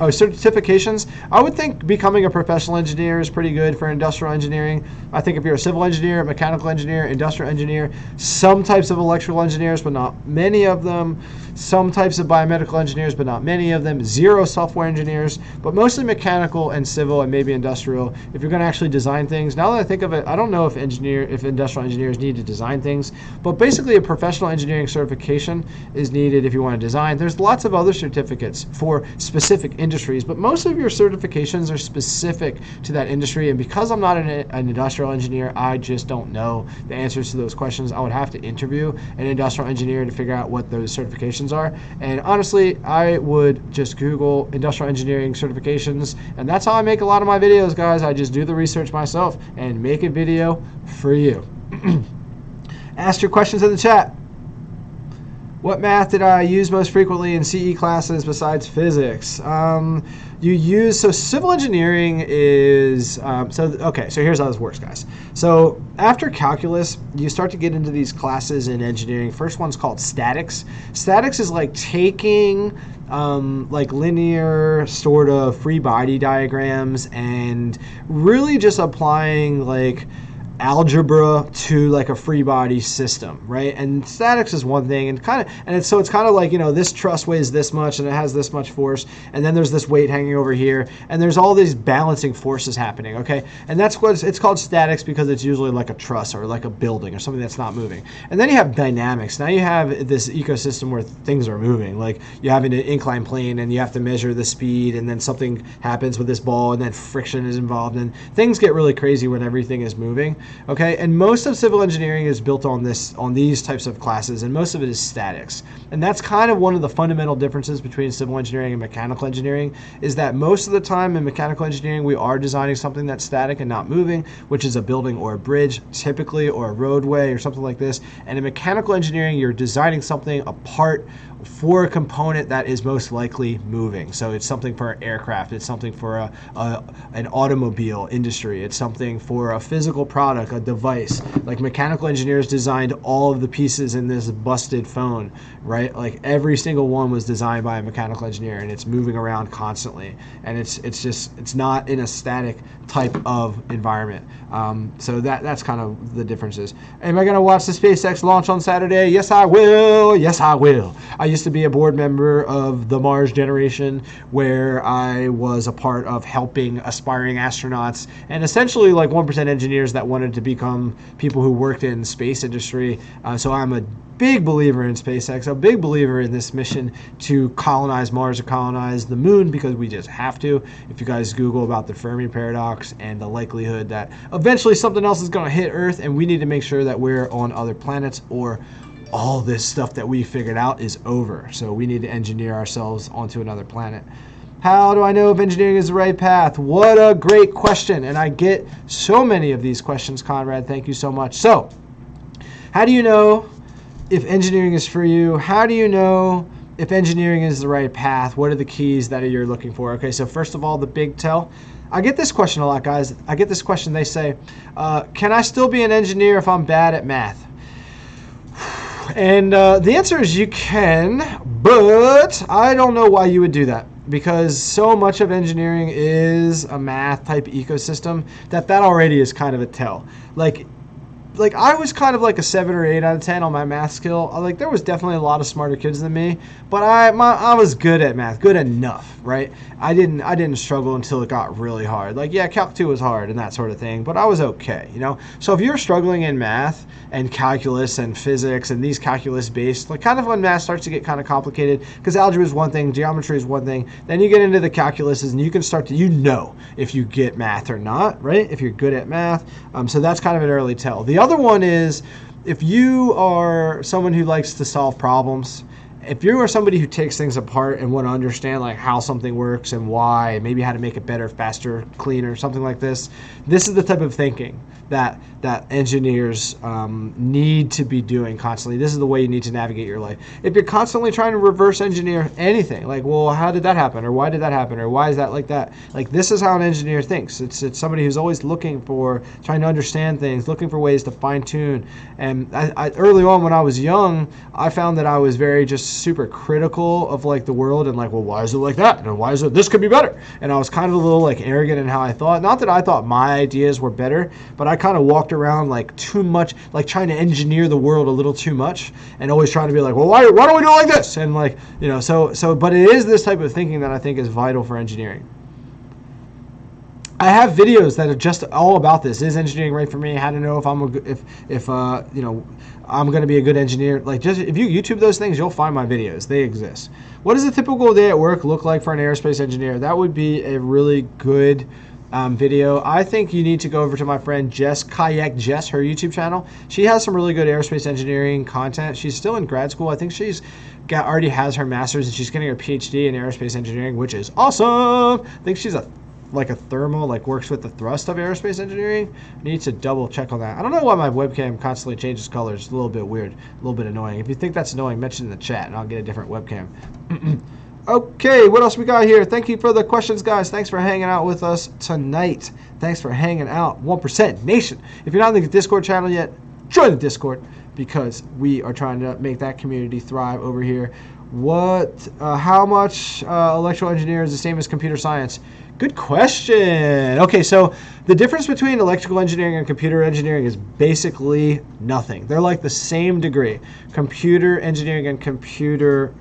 certifications, I would think becoming a professional engineer is pretty good for industrial engineering. I think if you're a civil engineer, a mechanical engineer, industrial engineer, some types of electrical engineers, but not many of them, some types of biomedical engineers, but not many of them, zero software engineers, but mostly mechanical and civil and maybe industrial. If you're going to actually design things, now that I think of it, I don't know if industrial engineers need to design things, but basically a professional engineering certification is needed if you want to design. There's lots of other certificates for specific industries, but most of your certifications are specific to that industry, and because I'm not an industrial engineer, I just don't know the answers to those questions. I would have to interview an industrial engineer to figure out what those certifications are, and honestly, I would just Google industrial engineering certifications, and that's how I make a lot of my videos, guys. I just do the research myself and make a video for you. Ask your questions in the chat. What math did I use most frequently in CE classes besides physics? So civil engineering is, so here's how this works, guys. So after calculus, you start to get into these classes in engineering. First one's called statics. Statics is like taking like linear sort of free body diagrams and really just applying like algebra to like a free body system, right? And statics is one thing, and it's kind of like, you know, this truss weighs this much and it has this much force, and then there's this weight hanging over here, and there's all these balancing forces happening, okay? And that's what it's called statics, because it's usually like a truss or like a building or something that's not moving. And then you have dynamics. Now you have this ecosystem where things are moving, like you have an inclined plane and you have to measure the speed, and then something happens with this ball, and then friction is involved, and things get really crazy when everything is moving. Okay, and most of civil engineering is built on these types of classes, and most of it is statics. And that's kind of one of the fundamental differences between civil engineering and mechanical engineering, is that most of the time in mechanical engineering we are designing something that's static and not moving, which is a building or a bridge typically, or a roadway or something like this. And in mechanical engineering, you're designing something apart for a component that is most likely moving. So it's something for an aircraft, it's something for an automobile industry, it's something for a physical product, a device. Like mechanical engineers designed all of the pieces in this busted phone, right? Like every single one was designed by a mechanical engineer, and it's moving around constantly, and it's not in a static type of environment. So that's kind of the differences. Am I going to watch the SpaceX launch on Saturday? Yes, I will. Yes, I will. I used to be a board member of the Mars generation, where I was a part of helping aspiring astronauts and essentially like 1% engineers that wanted to become people who worked in the space industry. So I'm a big believer in SpaceX, a big believer in this mission to colonize Mars, to colonize the moon, because we just have to. If you guys Google about the Fermi paradox and the likelihood that eventually something else is going to hit Earth, and we need to make sure that we're on other planets, or all this stuff that we figured out is over. So we need to engineer ourselves onto another planet. How do I know if engineering is the right path? What a great question. And I get so many of these questions, Conrad. Thank you so much. So how do you know if engineering is for you? How do you know if engineering is the right path? What are the keys that you're looking for? Okay, so first of all, the big tell. I get this question a lot, guys. I get this question. They say, can I still be an engineer if I'm bad at math? And the answer is you can, but I don't know why you would do that, because so much of engineering is a math type ecosystem that already is kind of a tell. Like I was kind of like a 7 or 8 out of 10 on my math skill. Like there was definitely a lot of smarter kids than me, but I was good at math, good enough, right? I didn't struggle until it got really hard. Like yeah, Calc 2 was hard and that sort of thing, but I was okay, you know? So if you're struggling in math and calculus and physics and these calculus based, like kind of when math starts to get kind of complicated, because algebra is one thing, geometry is one thing, then you get into the calculuses and you can start to, you know, if you get math or not, right? If you're good at math. So that's kind of an early tell. The other one is if you are someone who likes to solve problems, if you are somebody who takes things apart and want to understand like how something works and why, and maybe how to make it better, faster, cleaner, something like this, this is the type of thinking that engineers need to be doing constantly. This is the way you need to navigate your life. If you're constantly trying to reverse engineer anything, like, well, how did that happen? Or why did that happen? Or why is that like that? Like, this is how an engineer thinks. It's somebody who's always looking for, trying to understand things, looking for ways to fine tune. And I early on when I was young, I found that I was very just super critical of like the world and like, well, why is it like that? And why is it, this could be better? And I was kind of a little like arrogant in how I thought. Not that I thought my ideas were better, but I kind of walked around like too much, like trying to engineer the world a little too much, and always trying to be like, well, why don't we do it like this? And like, you know, but it is this type of thinking that I think is vital for engineering. I have videos that are just all about this. Is engineering right for me? How to know if I'm you know, I'm going to be a good engineer. Like, just if you YouTube those things, you'll find my videos. They exist. What does a typical day at work look like for an aerospace engineer? That would be a really good video. I think you need to go over to my friend Jess, Kayak Jess, her YouTube channel. She has some really good aerospace engineering content. She's still in grad school. I think she's already has her master's and she's getting her PhD in aerospace engineering, which is awesome. I think she's like a thermal, like works with the thrust of aerospace engineering. I need to double check on that. I don't know why my webcam constantly changes colors. It's a little bit weird, a little bit annoying. If you think that's annoying, mention in the chat and I'll get a different webcam. Okay, what else we got here? Thank you for the questions, guys. Thanks for hanging out with us tonight. Thanks for hanging out, 1% Nation. If you're not in the Discord channel yet, join the Discord because we are trying to make that community thrive over here. How much electrical engineering is the same as computer science? Good question. Okay, so the difference between electrical engineering and computer engineering is basically nothing. They're like the same degree. Computer engineering and computer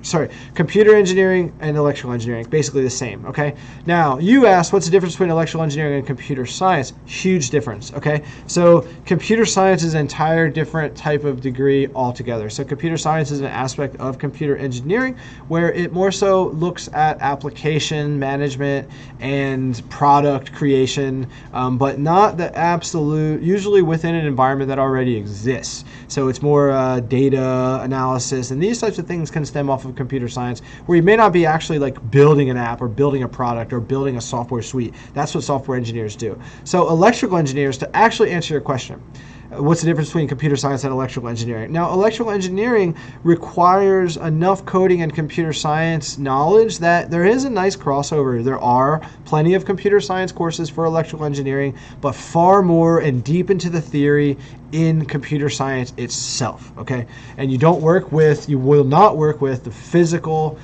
engineering and electrical engineering, basically the same, okay? Now, you asked what's the difference between electrical engineering and computer science? Huge difference, okay? So computer science is an entire different type of degree altogether. So computer science is an aspect of computer engineering where it more so looks at application management and product creation, but not the absolute, usually within an environment that already exists. So it's more data analysis, and these types of things can stem off of computer science, where you may not be actually like building an app or building a product or building a software suite. That's what software engineers do. So electrical engineers, to actually answer your question, what's the difference between computer science and electrical engineering? Now, electrical engineering requires enough coding and computer science knowledge that there is a nice crossover. There are plenty of computer science courses for electrical engineering, but far more and deep into the theory in computer science itself, okay? And you will not work with the physical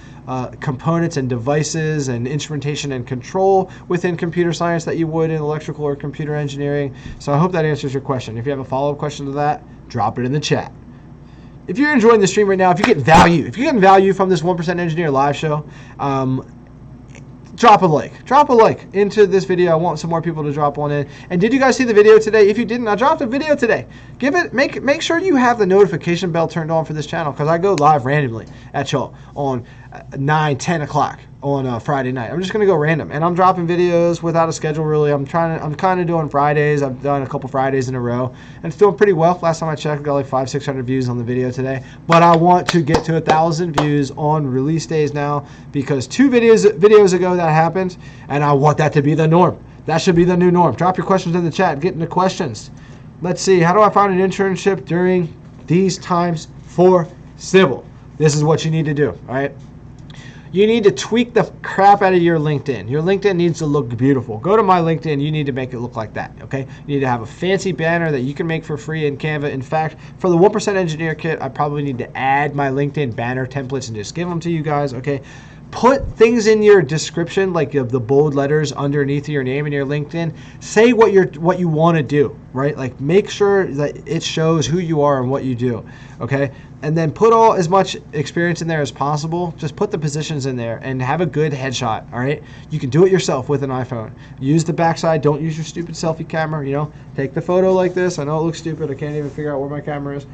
components and devices and instrumentation and control within computer science that you would in electrical or computer engineering. So I hope that answers your question. If you have a follow-up question to that, drop it in the chat. If you're enjoying the stream right now, if you're getting value from this 1% Engineer live show, drop a like into this video. I want some more people to drop one in. And did you guys see the video today? If you didn't, I dropped a video today. Make sure you have the notification bell turned on for this channel, because I go live randomly at y'all on 9-10 o'clock on Friday night. I'm just gonna go random, and I'm dropping videos without a schedule really. I'm kind of doing Fridays. I've done a couple Fridays in a row, and it's doing pretty well. Last time I checked, I got like 500-600 views on the video today. But I want to get to 1,000 views on release days now, because 2 videos ago that happened, and I want that to be the norm. That should be the new norm. Drop your questions in the chat. Get into questions. Let's see. How do I find an internship during these times for civil? This is what you need to do. All right. You need to tweak the crap out of your LinkedIn. Your LinkedIn needs to look beautiful. Go to my LinkedIn. You need to make it look like that, okay? You need to have a fancy banner that you can make for free in Canva. In fact, for the 1% Engineer Kit, I probably need to add my LinkedIn banner templates and just give them to you guys, okay? Put things in your description, like the bold letters underneath your name in your LinkedIn. Say what you want to do, right? Like make sure that it shows who you are and what you do, okay? And then put as much experience in there as possible. Just put the positions in there and have a good headshot, all right? You can do it yourself with an iPhone. Use the backside. Don't use your stupid selfie camera, you know? Take the photo like this. I know it looks stupid. I can't even figure out where my camera is.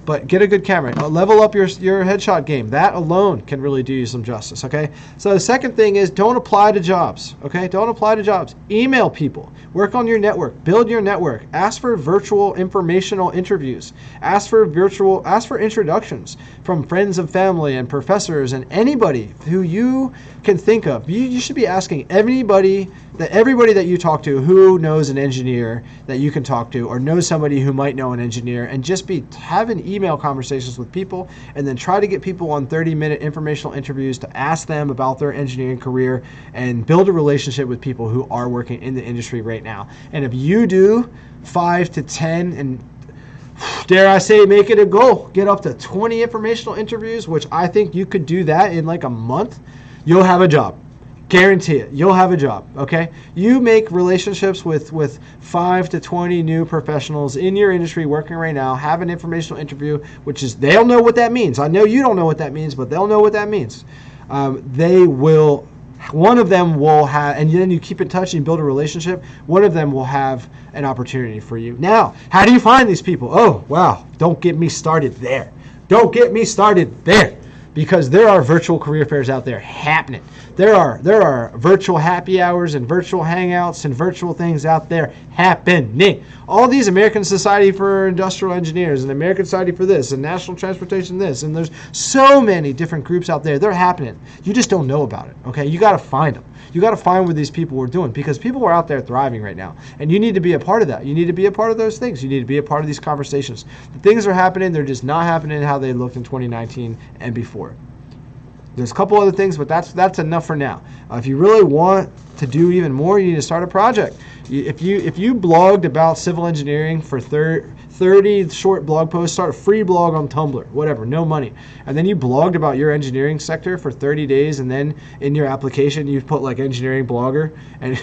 But get a good camera. Level up your headshot game. That alone can really do you some justice, okay? So the second thing is don't apply to jobs, okay? Don't apply to jobs. Email people. Work on your network. Build your network. Ask for virtual informational interviews. Ask for introductions from friends and family and professors and anybody who you can think of. You should be asking everybody that you talk to who knows an engineer that you can talk to, or knows somebody who might know an engineer, and just be having email conversations with people, and then try to get people on 30-minute informational interviews to ask them about their engineering career and build a relationship with people who are working in the industry right now. And if you do 5 to 10 and dare I say, make it a goal, get up to 20 informational interviews, which I think you could do that in like a month, you'll have a job. Guarantee it. You'll have a job, okay? You make relationships with 5 to 20 new professionals in your industry working right now, have an informational interview, which is, they'll know what that means. I know you don't know what that means, but they'll know what that means. One of them will have, and then you keep in touch and build a relationship, one of them will have an opportunity for you. Now, how do you find these people? Oh, wow, don't get me started there. Don't get me started there, because there are virtual career fairs out there happening. There are virtual happy hours and virtual hangouts and virtual things out there happening. All these American Society for Industrial Engineers and American Society for this and National Transportation this, and there's so many different groups out there. They're happening. You just don't know about it, okay? You got to find them. You got to find what these people are doing, because people are out there thriving right now, and you need to be a part of that. You need to be a part of those things. You need to be a part of these conversations. The things are happening. They're just not happening how they looked in 2019 and before. There's a couple other things, but that's enough for now. If you really want to do even more, you need to start a project. If you blogged about civil engineering for 30 short blog posts, start a free blog on Tumblr, whatever, no money. And then you blogged about your engineering sector for 30 days, and then in your application you put like engineering blogger, and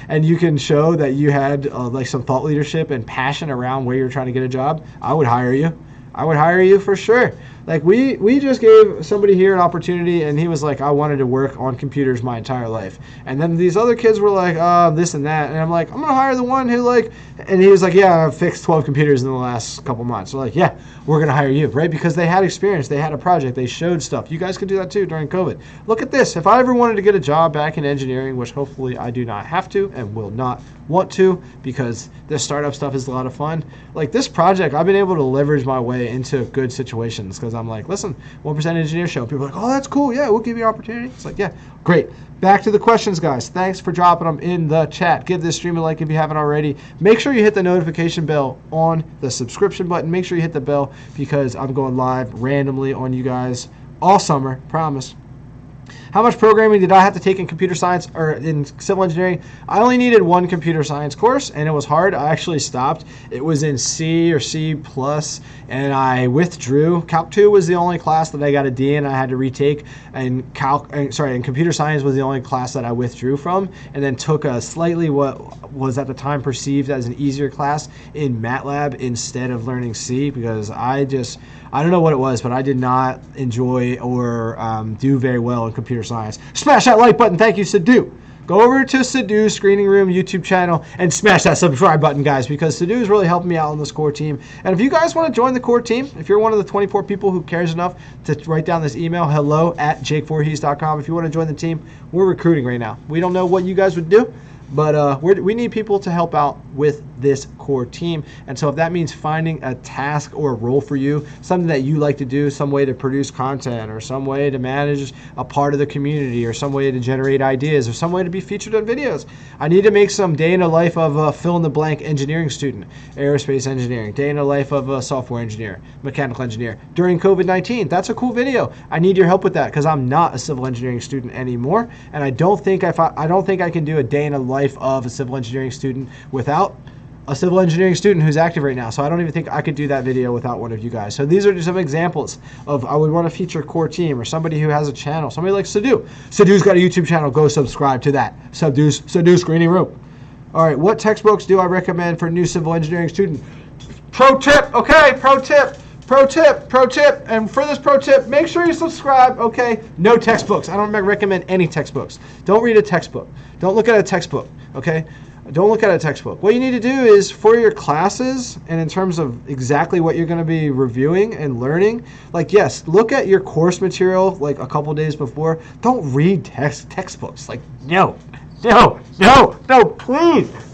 and you can show that you had like some thought leadership and passion around where you're trying to get a job. I would hire you. I would hire you for sure. Like we just gave somebody here an opportunity, and he was like, I wanted to work on computers my entire life. And then these other kids were like, this and that. And I'm like, I'm gonna hire the one who like, and he was like, yeah, I've fixed 12 computers in the last couple months. So like, yeah, we're gonna hire you, right? Because they had experience, they had a project, they showed stuff. You guys could do that too during COVID. Look at this. If I ever wanted to get a job back in engineering, which hopefully I do not have to and will not want to, because this startup stuff is a lot of fun. Like this project, I've been able to leverage my way into good situations because I'm like, listen, 1% Engineer Show. People are like, oh, that's cool. Yeah, we'll give you an opportunity. It's like, yeah, great. Back to the questions, guys. Thanks for dropping them in the chat. Give this stream a like if you haven't already. Make sure you hit the notification bell on the subscription button. Make sure you hit the bell because I'm going live randomly on you guys all summer. Promise. How much programming did I have to take in computer science or in civil engineering? I only needed one computer science course, and it was hard. I actually stopped. It was in C or C+, and I withdrew. Calc 2 was the only class that I got a D in. I had to retake, and computer science was the only class that I withdrew from, and then took a slightly what was at the time perceived as an easier class in MATLAB instead of learning C, because I don't know what it was, but I did not enjoy or do very well in computer science. Smash that like button. Thank you, Sadhu. Go over to Sadhu's Screening Room YouTube channel and smash that subscribe button, guys, because Sadhu is really helping me out on this core team. And if you guys want to join the core team, if you're one of the 24 people who cares enough to write down this email, hello@jakevoorhees.com. If you want to join the team, we're recruiting right now. We don't know what you guys would do, but we need people to help out with this core team. And so if that means finding a task or a role for you, something that you like to do, some way to produce content or some way to manage a part of the community or some way to generate ideas or some way to be featured on videos. I need to make some day in the life of a fill-in-the-blank engineering student, aerospace engineering, day in the life of a software engineer, mechanical engineer during COVID-19. That's a cool video. I need your help with that because I'm not a civil engineering student anymore, and I don't think I can do a day in the life of a civil engineering student without a civil engineering student who's active right now. So I don't even think I could do that video without one of you guys. So these are just some examples of I would want to feature core team or somebody who has a channel, somebody like Sadhu. Sadhu's got a YouTube channel. Go subscribe to that. Sadhu's Screening Room. All right, what textbooks do I recommend for new civil engineering student? Pro tip, okay, pro tip. And for this pro tip, make sure you subscribe, okay? No textbooks. I don't recommend any textbooks. Don't read a textbook. Don't look at a textbook, okay? Don't look at a textbook. What you need to do is for your classes and in terms of exactly what you're going to be reviewing and learning, like, yes, look at your course material like a couple days before. Don't read textbooks. Like, no,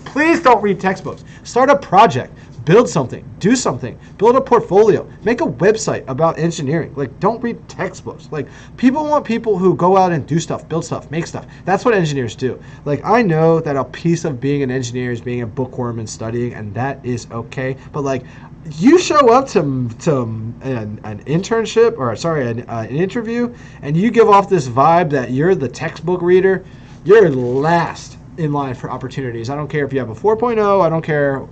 please don't read textbooks. Start a project. Build something, do something, build a portfolio, make a website about engineering. Like, don't read textbooks. Like, people want people who go out and do stuff, build stuff, make stuff. That's what engineers do. Like, I know that a piece of being an engineer is being a bookworm and studying, and that is okay. But like, you show up to an internship, or sorry, an interview, and you give off this vibe that you're the textbook reader, you're last in line for opportunities. I don't care if you have a 4.0, I don't care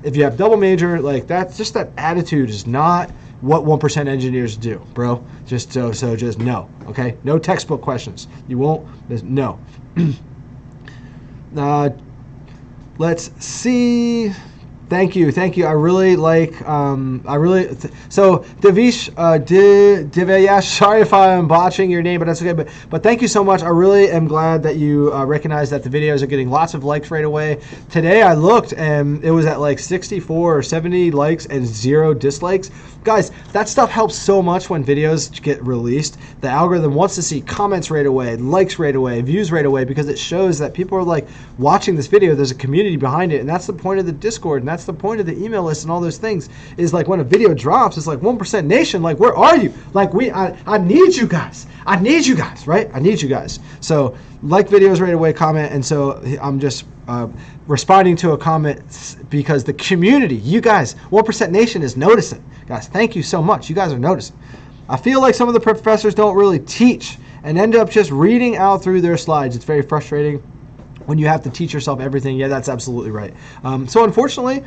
if you have double major, like that's just that attitude is not what 1% engineers do, bro. Just just no, okay? No textbook questions. You won't, no. Let's see. Thank you. I really like, so Devish, Diveyash, sorry if I'm botching your name, but that's okay. But thank you so much. I really am glad that you recognize that the videos are getting lots of likes right away. Today I looked and it was at like 64 or 70 likes and 0 dislikes. Guys, that stuff helps so much when videos get released. The algorithm wants to see comments right away, likes right away, views right away, because it shows that people are like watching this video. There's a community behind it, and that's the point of the Discord, and that's the point of the email list and all those things, is like when a video drops, it's like 1% Nation, like where are you? Like I need you guys. I need you guys, right? I need you guys. So like videos right away, comment, and so I'm just responding to a comment because the community, you guys, 1% Nation is noticing. Guys, thank you so much. You guys are noticing. I feel like some of the professors don't really teach and end up just reading out through their slides. It's very frustrating when you have to teach yourself everything. Yeah, that's absolutely right. So unfortunately,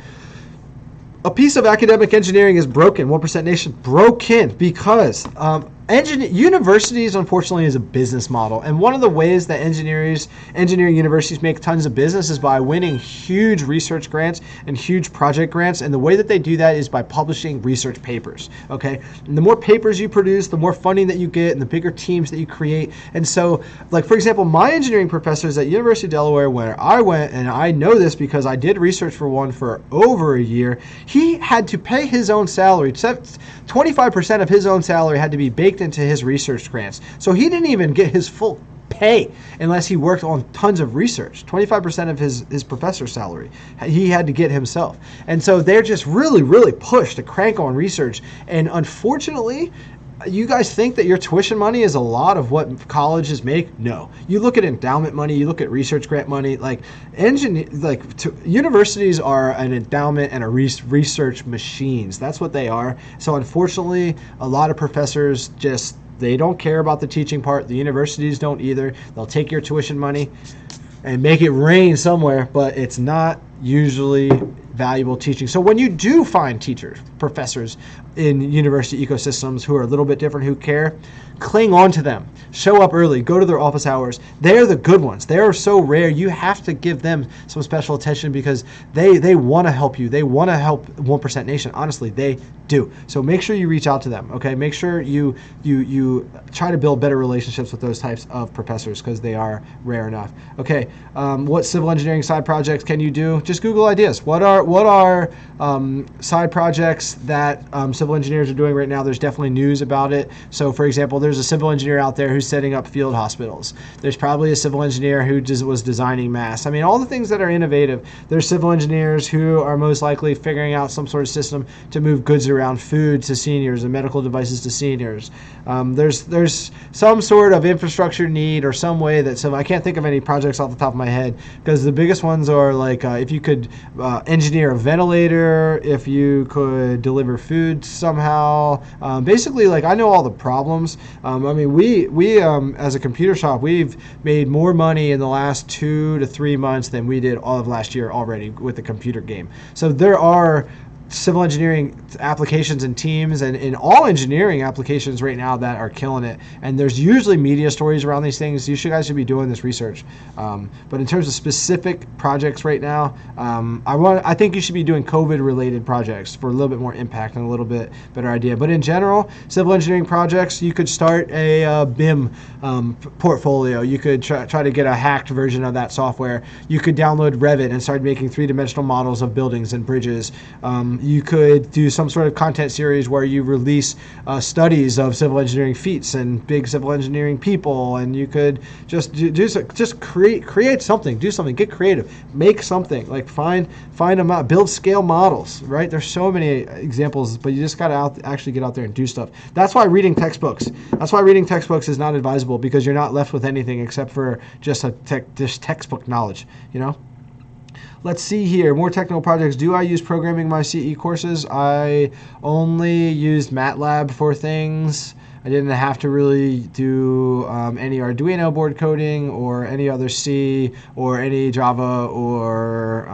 a piece of academic engineering is broken. 1% Nation broken because universities, unfortunately, is a business model. And one of the ways that engineering universities make tons of business is by winning huge research grants and huge project grants. And the way that they do that is by publishing research papers. Okay. And the more papers you produce, the more funding that you get and the bigger teams that you create. And so, like, for example, my engineering professors at University of Delaware, where I went, and I know this because I did research for one for over a year, he had to pay his own salary. 25% of his own salary had to be baked into his research grants. So he didn't even get his full pay unless he worked on tons of research. 25% of his professor's salary he had to get himself. And so they're just really, really pushed to crank on research. And unfortunately, you guys think that your tuition money is a lot of what colleges make? No. You look at endowment money, you look at research grant money, universities are an endowment and a research machines. That's what they are. So unfortunately, a lot of professors they don't care about the teaching part. The universities don't either. They'll take your tuition money and make it rain somewhere, but it's not usually valuable teaching. So when you do find professors in university ecosystems who are a little bit different, who care, cling on to them. Show up early. Go to their office hours. They're the good ones. They are so rare. You have to give them some special attention because they want to help you. They want to help 1% Nation. Honestly, they do. So make sure you reach out to them. Okay. Make sure you try to build better relationships with those types of professors because they are rare enough. Okay. What civil engineering side projects can you do? Just Google ideas. What are side projects that civil engineers are doing right now? There's definitely news about it. So for example, there's a civil engineer out there who's setting up field hospitals. There's probably a civil engineer who was designing masks. I mean, all the things that are innovative. There's civil engineers who are most likely figuring out some sort of system to move goods around, food to seniors and medical devices to seniors. There's some sort of infrastructure need or some way that I can't think of any projects off the top of my head because the biggest ones are like if you could engineer a ventilator, if you could deliver food somehow. Basically, like I know all the problems. I mean, we as a computer shop, we've made more money in the last 2 to 3 months than we did all of last year already with the computer game. So there are civil engineering applications and teams and in all engineering applications right now that are killing it. And there's usually media stories around these things. You guys should be doing this research. But in terms of specific projects right now, I think you should be doing COVID related projects for a little bit more impact and a little bit better idea. But in general, civil engineering projects, you could start a BIM portfolio. You could try to get a hacked version of that software. You could download Revit and start making 3-dimensional models of buildings and bridges. You could do some sort of content series where you release studies of civil engineering feats and big civil engineering people, and you could just create something, do something, get creative, make something, like find them out, build scale models, right? There's so many examples, but you just got to actually get out there and do stuff. That's why reading textbooks is not advisable, because you're not left with anything except for just textbook knowledge, you know? Let's see here. More technical projects. Do I use programming in my CE courses? I only used MATLAB for things. I didn't have to really do any Arduino board coding or any other C or any Java or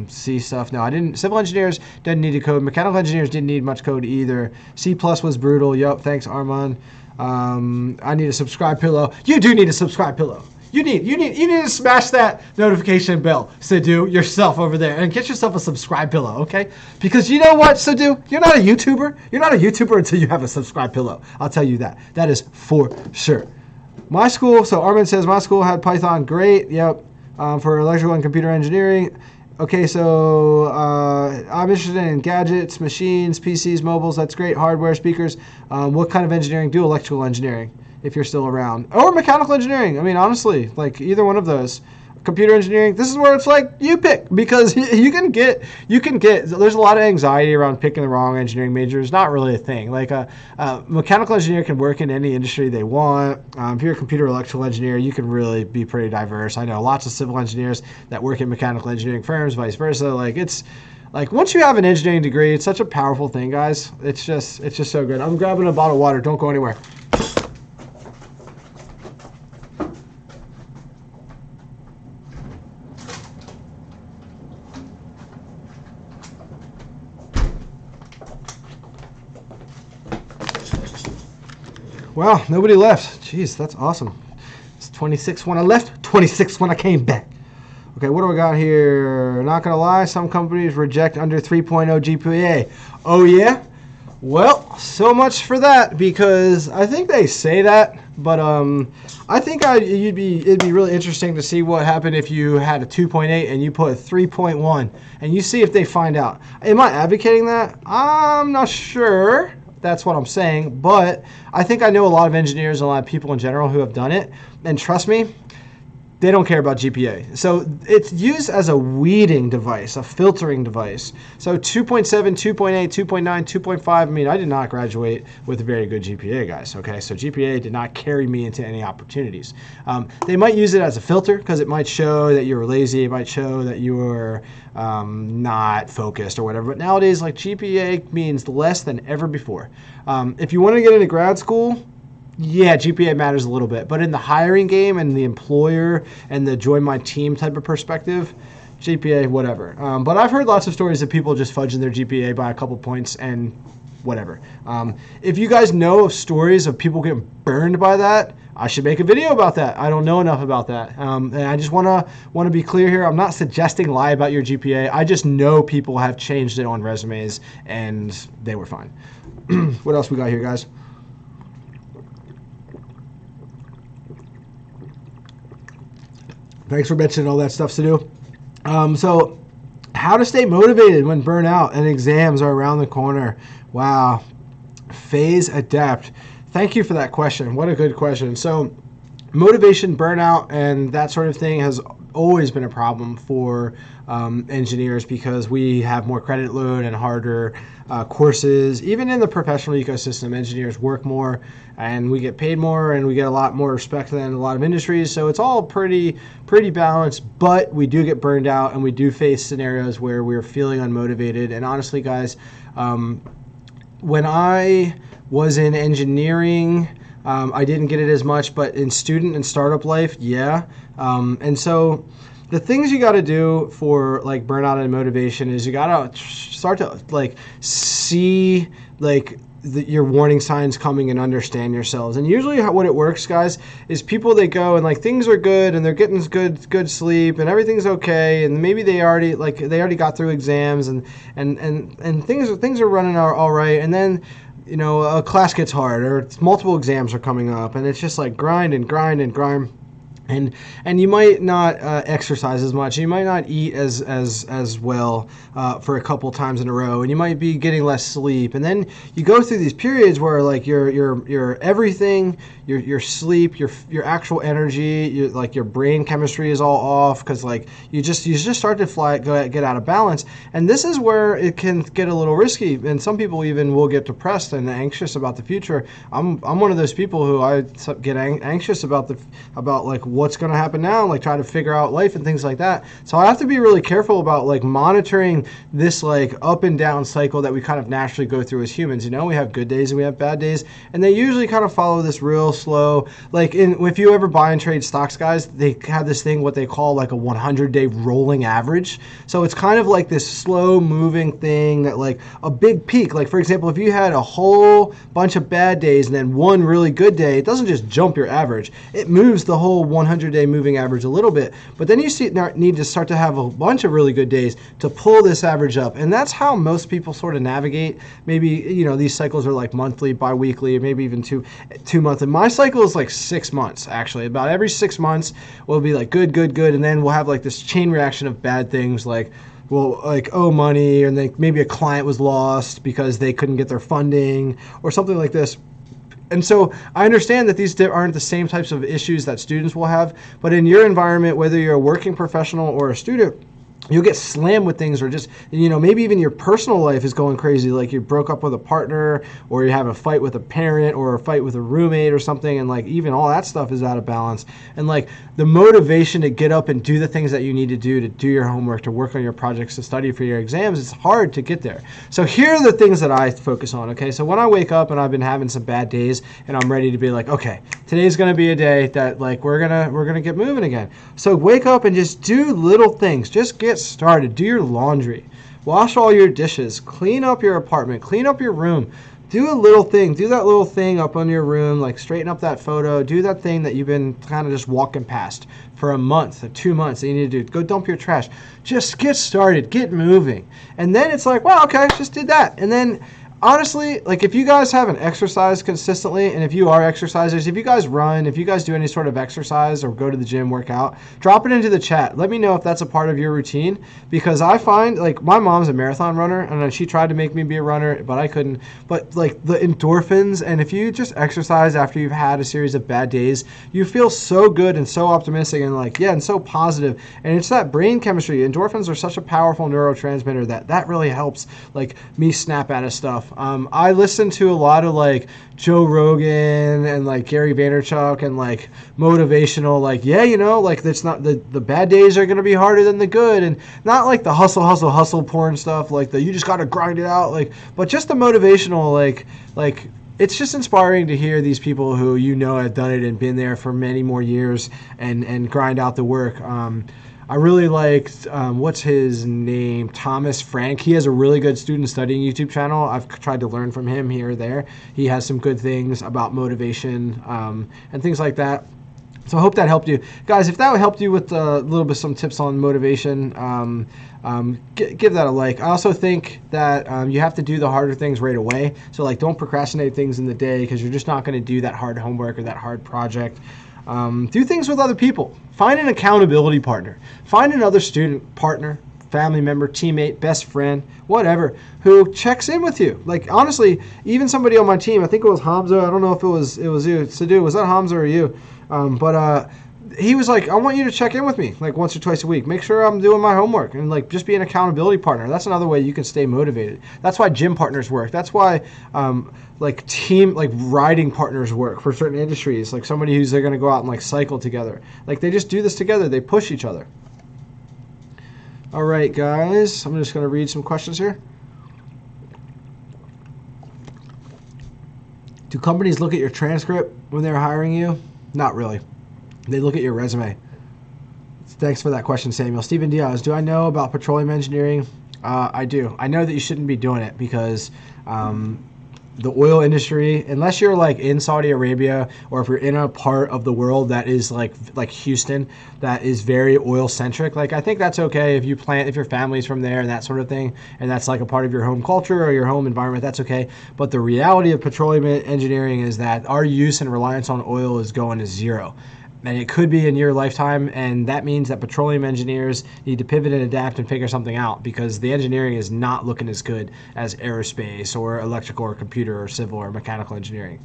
C stuff. No, I didn't. Civil engineers didn't need to code. Mechanical engineers didn't need much code either. C+ was brutal. Yup. Thanks, Armand. I need a subscribe pillow. You do need a subscribe pillow. You need to smash that notification bell, Sidhu, yourself over there, and get yourself a subscribe pillow, okay? Because you know what, Sidhu? You're not a YouTuber. You're not a YouTuber until you have a subscribe pillow. I'll tell you that. That is for sure. My school, so Armin says, my school had Python. Great, yep, for electrical and computer engineering. Okay, so I'm interested in gadgets, machines, PCs, mobiles. That's great. Hardware, speakers. What kind of engineering? Do electrical engineering, if you're still around, or mechanical engineering. I mean, honestly, like either one of those. Computer engineering, this is where it's like you pick, because you can get there's a lot of anxiety around picking the wrong engineering major. It's not really a thing. Like a mechanical engineer can work in any industry they want. If you're a computer electrical engineer, you can really be pretty diverse. I know lots of civil engineers that work in mechanical engineering firms, vice versa. Like it's like once you have an engineering degree, it's such a powerful thing, guys. It's just so good. I'm grabbing a bottle of water. Don't go anywhere. Wow, nobody left. Jeez, that's awesome. It's 26 when I left, 26 when I came back. Okay, what do we got here? Not gonna lie, some companies reject under 3.0 GPA. Oh yeah? Well, so much for that, because I think they say that, but I think it'd be really interesting to see what happened if you had a 2.8 and you put a 3.1, and you see if they find out. Am I advocating that? I'm not sure. That's what I'm saying, but I think I know a lot of engineers and a lot of people in general who have done it, and trust me, they don't care about GPA. So it's used as a weeding device, a filtering device. So 2.7, 2.8, 2.9, 2.5, I mean, I did not graduate with a very good GPA, guys, okay? So GPA did not carry me into any opportunities. They might use it as a filter because it might show that you were lazy, it might show that you were not focused or whatever. But nowadays, like, GPA means less than ever before. If you want to get into grad school, yeah, GPA matters a little bit, but in the hiring game and the employer and the join my team type of perspective, GPA, whatever. But I've heard lots of stories of people just fudging their GPA by a couple points and whatever. If you guys know of stories of people getting burned by that, I should make a video about that. I don't know enough about that. And I just want to be clear here. I'm not suggesting lie about your GPA. I just know people have changed it on resumes and they were fine. What else we got here, guys? Thanks for mentioning all that stuff to do. So how to stay motivated when burnout and exams are around the corner. Wow. Phase adapt. Thank you for that question. What a good question. So motivation, burnout, and that sort of thing has always been a problem for engineers because we have more credit load and harder courses. Even in the professional ecosystem, engineers work more and we get paid more and we get a lot more respect than a lot of industries. So it's all pretty balanced, but we do get burned out and we do face scenarios where we're feeling unmotivated. And honestly, guys, when I was in engineering, I didn't get it as much, but in student and startup life, yeah. And so the things you got to do for like burnout and motivation is you got to start to like see like your warning signs coming and understand yourselves. And usually what it works, guys, is people, they go and like things are good and they're getting good sleep and everything's okay, and maybe they already got through exams and things are running all right, and then you know a class gets hard or multiple exams are coming up and it's just like grind. And you might not exercise as much. You might not eat as well for a couple times in a row, and you might be getting less sleep. And then you go through these periods where like your everything, your sleep, your actual energy, your brain chemistry is all off because like you just start to get out of balance. And this is where it can get a little risky. And some people even will get depressed and anxious about the future. I'm one of those people who I get anxious about like what's going to happen now, like try to figure out life and things like that. So I have to be really careful about like monitoring this like up and down cycle that we kind of naturally go through as humans. You know, we have good days and we have bad days, and they usually kind of follow this real slow, like if you ever buy and trade stocks, guys, they have this thing what they call like a 100-day rolling average. So it's kind of like this slow moving thing that like a big peak, like for example, if you had a whole bunch of bad days and then one really good day, it doesn't just jump your average, it moves the whole 100-day moving average a little bit. But then you need to start to have a bunch of really good days to pull this average up. And that's how most people sort of navigate. Maybe, you know, these cycles are like monthly, bi-weekly, or maybe even two monthly. My cycle is like 6 months, actually. About every 6 months, we'll be like good, and then we'll have like this chain reaction of bad things like, well, like owe money, and then maybe a client was lost because they couldn't get their funding or something like this. And so I understand that these aren't the same types of issues that students will have, but in your environment, whether you're a working professional or a student, you'll get slammed with things, or just, you know, maybe even your personal life is going crazy, like you broke up with a partner, or you have a fight with a parent, or a fight with a roommate or something, and like even all that stuff is out of balance. And like the motivation to get up and do the things that you need to do your homework, to work on your projects, to study for your exams, it's hard to get there. So here are the things that I focus on, okay? So when I wake up and I've been having some bad days and I'm ready to be like, okay, today's gonna be a day that like we're gonna get moving again. So wake up and just do little things. Just get started. Do your laundry, wash all your dishes, clean up your apartment, clean up your room, do a little thing. Do that little thing up on your room, like straighten up that photo. Do that thing that you've been kind of just walking past for a month or 2 months that you need to do. Go dump your trash. Just get started. Get moving. And then it's like, well, okay, just did that. And then honestly, like if you guys haven't exercised consistently, and if you are exercisers, if you guys run, if you guys do any sort of exercise or go to the gym, work out, drop it into the chat. Let me know if that's a part of your routine, because I find, like, my mom's a marathon runner, and she tried to make me be a runner, but I couldn't. But like the endorphins, and if you just exercise after you've had a series of bad days, you feel so good and so optimistic and like, yeah, and so positive. And it's that brain chemistry. Endorphins are such a powerful neurotransmitter that really helps like me snap out of stuff. I listen to a lot of like Joe Rogan and like Gary Vaynerchuk and like motivational, like, yeah, you know, like it's not the bad days are going to be harder than the good, and not like the hustle porn stuff, like the you just got to grind it out, like, but just the motivational, like it's just inspiring to hear these people who, you know, have done it and been there for many more years and grind out the work. I really liked, what's his name, Thomas Frank. He has a really good student studying YouTube channel. I've tried to learn from him here or there. He has some good things about motivation and things like that. So I hope that helped you. Guys, if that helped you with a little bit some tips on motivation, give that a like. I also think that you have to do the harder things right away. So like don't procrastinate things in the day, because you're just not going to do that hard homework or that hard project. Do things with other people. Find an accountability partner. Find another student partner, family member, teammate, best friend, whatever, who checks in with you. Like, honestly, even somebody on my team, I think it was Hamza. I don't know if it was you. Sadu, was that Hamza or you? But he was like, I want you to check in with me like once or twice a week. Make sure I'm doing my homework, and like just be an accountability partner. That's another way you can stay motivated. That's why gym partners work. That's why like riding partners work for certain industries. Like somebody who's they're going to go out and like cycle together. Like they just do this together. They push each other. All right, guys. I'm just going to read some questions here. Do companies look at your transcript when they're hiring you? Not really. They look at your resume. Thanks for that question, Samuel. Stephen Diaz, do I know about petroleum engineering? I do. I know that you shouldn't be doing it because the oil industry, unless you're like in Saudi Arabia, or if you're in a part of the world that is like Houston, that is very oil centric, like I think that's okay if your family's from there and that sort of thing, and that's like a part of your home culture or your home environment, that's okay. But the reality of petroleum engineering is that our use and reliance on oil is going to zero. And it could be in your lifetime, and that means that petroleum engineers need to pivot and adapt and figure something out, because the engineering is not looking as good as aerospace or electrical or computer or civil or mechanical engineering.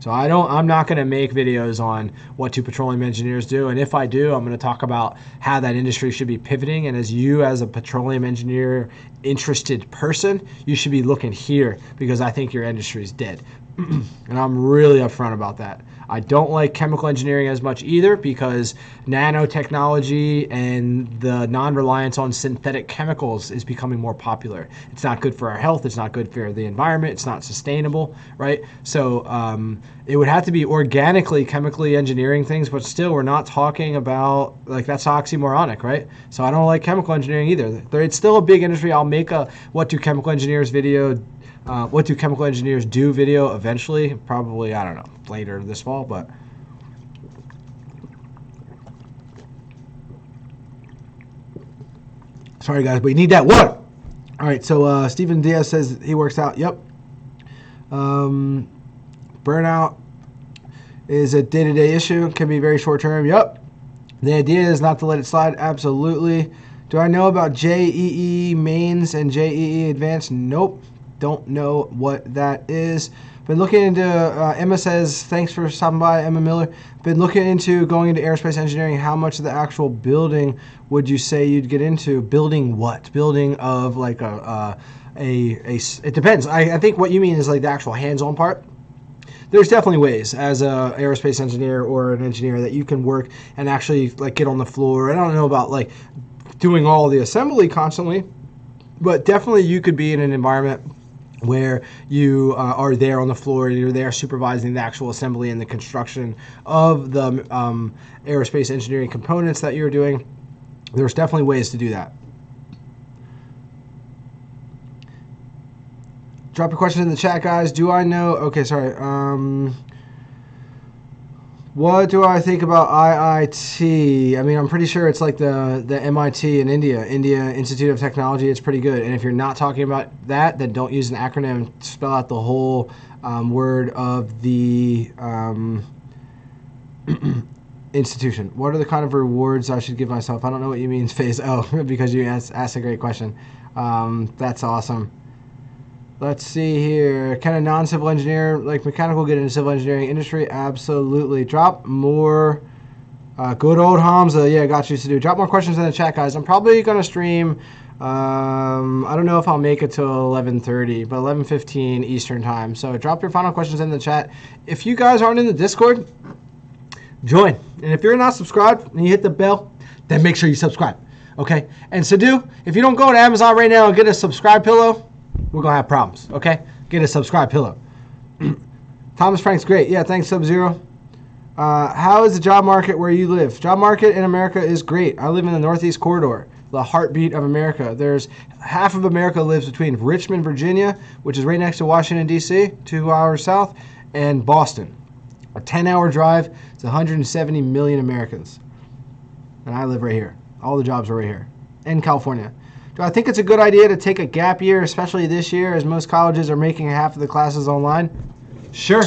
So I'm not going to make videos on what do petroleum engineers do, and if I do, I'm going to talk about how that industry should be pivoting. And as a petroleum engineer interested person, you should be looking here, because I think your industry is dead. And I'm really upfront about that. I don't like chemical engineering as much either, because nanotechnology and the non-reliance on synthetic chemicals is becoming more popular. It's not good for our health. It's not good for the environment. It's not sustainable, right? So it would have to be organically, chemically engineering things, but still we're not talking about, like, that's oxymoronic, right? So I don't like chemical engineering either. It's still a big industry. I'll make a what do chemical engineers do video eventually, probably, I don't know, later this fall, but sorry guys, but you need that water. All right, so Stephen Diaz says he works out. Yep. Burnout is a day-to-day issue, can be very short-term. Yep. The idea is not to let it slide. Absolutely. Do I know about JEE mains and JEE advanced? Nope. Don't know what that is. Been looking into, Emma says, thanks for stopping by, Emma Miller. Been looking into going into aerospace engineering. How much of the actual building would you say you'd get into? Building what? Building of like it depends. I think what you mean is like the actual hands-on part. There's definitely ways as a aerospace engineer or an engineer that you can work and actually like get on the floor. I don't know about like doing all the assembly constantly, but definitely you could be in an environment where you are there on the floor and you're there supervising the actual assembly and the construction of the aerospace engineering components that you're doing. There's definitely ways to do that. Drop your question in the chat, guys. Do I know? Okay, sorry. What do I think about IIT? I mean, I'm pretty sure it's like the MIT in India, India Institute of Technology. It's pretty good. And if you're not talking about that, then don't use an acronym. Spell out the whole word of the institution. What are the kind of rewards I should give myself? I don't know what you mean, Phase. Oh, because you asked a great question. That's awesome. Let's see here. Can a non-civil engineer, like mechanical, get into civil engineering industry? Absolutely. Drop more. Good old Hamza. Yeah, got you to do. Drop more questions in the chat, guys. I'm probably going to stream. I don't know if I'll make it till 11:30, but 11:15 Eastern time. So drop your final questions in the chat. If you guys aren't in the Discord, join. And if you're not subscribed and you hit the bell, then make sure you subscribe. Okay? And Sadu, if you don't go to Amazon right now and get a subscribe pillow, we're going to have problems, okay? Get a subscribe pillow. Thomas Frank's great. Yeah, thanks, Sub-Zero. How is the job market where you live? Job market in America is great. I live in the Northeast Corridor, the heartbeat of America. There's half of America lives between Richmond, Virginia, which is right next to Washington, D.C., 2 hours south, and Boston. A 10-hour drive. It's 170 million Americans. And I live right here. All the jobs are right here in California. Do I think it's a good idea to take a gap year, especially this year, as most colleges are making half of the classes online? Sure.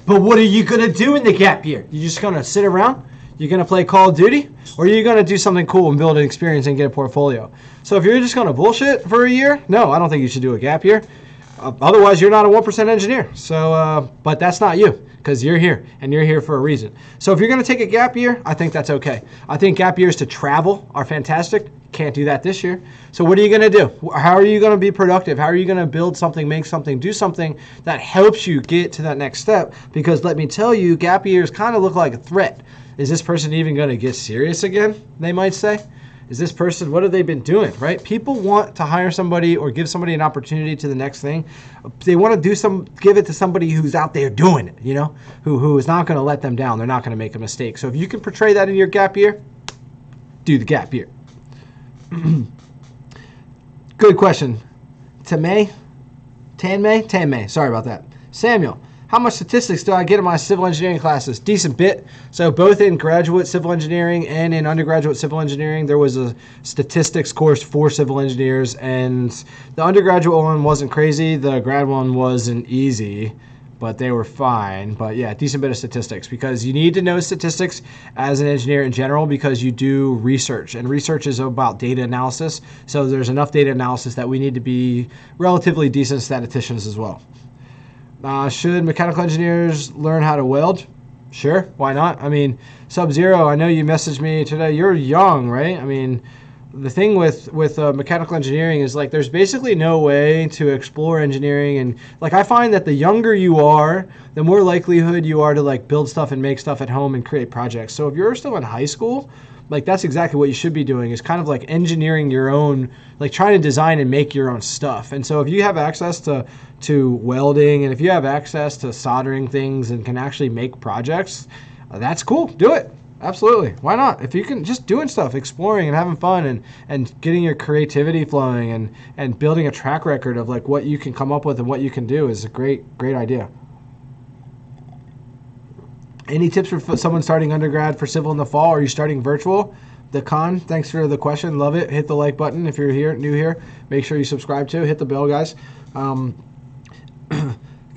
But what are you going to do in the gap year? You just going to sit around? You're going to play Call of Duty? Or are you going to do something cool and build an experience and get a portfolio? So if you're just going to bullshit for a year, no, I don't think you should do a gap year. Otherwise, you're not a 1% engineer. So, but that's not you, because you're here, and you're here for a reason. So if you're going to take a gap year, I think that's okay. I think gap years to travel are fantastic. Can't do that this year. So what are you going to do? How are you going to be productive? How are you going to build something, make something, do something that helps you get to that next step? Because let me tell you, gap years kind of look like a threat. Is this person even going to get serious again, they might say? Is this person, what have they been doing, right? People want to hire somebody or give somebody an opportunity to the next thing. They want to give it to somebody who's out there doing it, you know, who is not going to let them down. They're not going to make a mistake. So if you can portray that in your gap year, do the gap year. Good question. Tan May. Sorry about that. Samuel, how much statistics do I get in my civil engineering classes? Decent bit. So both in graduate civil engineering and in undergraduate civil engineering, there was a statistics course for civil engineers, and the undergraduate one wasn't crazy. The grad one wasn't easy, but they were fine. But yeah, decent bit of statistics, because you need to know statistics as an engineer in general, because you do research, and research is about data analysis. So there's enough data analysis that we need to be relatively decent statisticians as well. Should mechanical engineers learn how to weld? Sure, why not? I mean, Sub-Zero, I know you messaged me today. You're young, right? I mean, the thing with mechanical engineering is, like, there's basically no way to explore engineering. And, like, I find that the younger you are, the more likelihood you are to, like, build stuff and make stuff at home and create projects. So if you're still in high school, like, that's exactly what you should be doing, is kind of like engineering your own, like trying to design and make your own stuff. And so if you have access to welding, and if you have access to soldering things and can actually make projects, that's cool. Do it. Absolutely. Why not? If you can, just doing stuff, exploring and having fun and getting your creativity flowing and building a track record of, like, what you can come up with and what you can do is a great idea. Any tips for someone starting undergrad for civil in the fall? Are you starting virtual? The Con, thanks for the question. Love it. Hit the like button if you're new here. Make sure you subscribe to. Hit the bell, guys.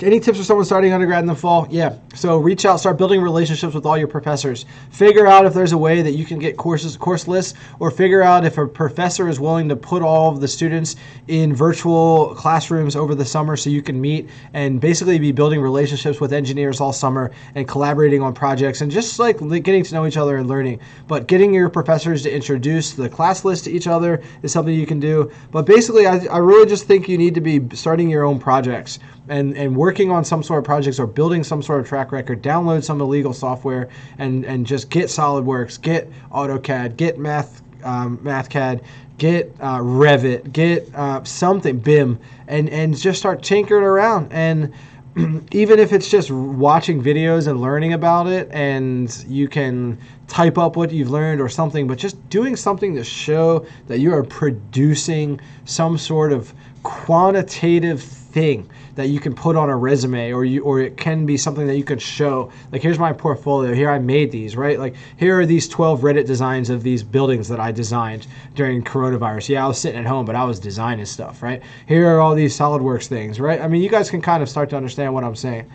Any tips for someone starting undergrad in the fall? Yeah. So reach out, start building relationships with all your professors. Figure out if there's a way that you can get course lists, or figure out if a professor is willing to put all of the students in virtual classrooms over the summer so you can meet and basically be building relationships with engineers all summer and collaborating on projects and just, like, getting to know each other and learning. But getting your professors to introduce the class list to each other is something you can do. But basically, I really just think you need to be starting your own projects and working on some sort of projects or building some sort of track record. Download some illegal software and just get SolidWorks, get AutoCAD, get MathCAD, get Revit, get something, BIM, and just start tinkering around. And even if it's just watching videos and learning about it, and you can type up what you've learned or something, but just doing something to show that you are producing some sort of quantitative thing that you can put on a resume, or it can be something that you can show. Like, here's my portfolio. Here I made these, right? Like, here are these 12 Reddit designs of these buildings that I designed during coronavirus. Yeah, I was sitting at home, but I was designing stuff, right? Here are all these SolidWorks things, right? I mean, you guys can kind of start to understand what I'm saying.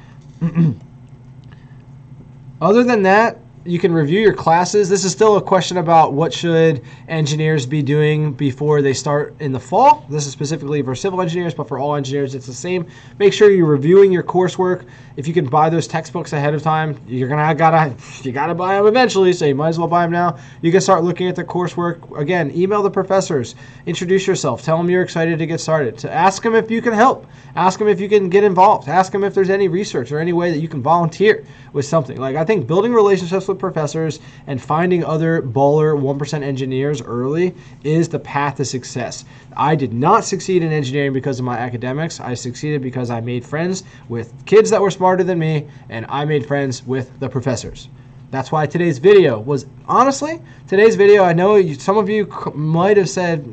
Other than that, you can review your classes. This is still a question about what should engineers be doing before they start in the fall. This is specifically for civil engineers, but for all engineers, it's the same. Make sure you're reviewing your coursework. If you can buy those textbooks ahead of time, you gotta buy them eventually, so you might as well buy them now. You can start looking at the coursework. Again, email the professors, introduce yourself, tell them you're excited to get started. To ask them if you can help, ask them if you can get involved, ask them if there's any research or any way that you can volunteer with something. Like, I think building relationships with professors and finding other baller 1% engineers early is the path to success. I did not succeed in engineering because of my academics. I succeeded because I made friends with kids that were smarter than me, and I made friends with the professors. That's why today's video was, honestly, I know some of you might have said,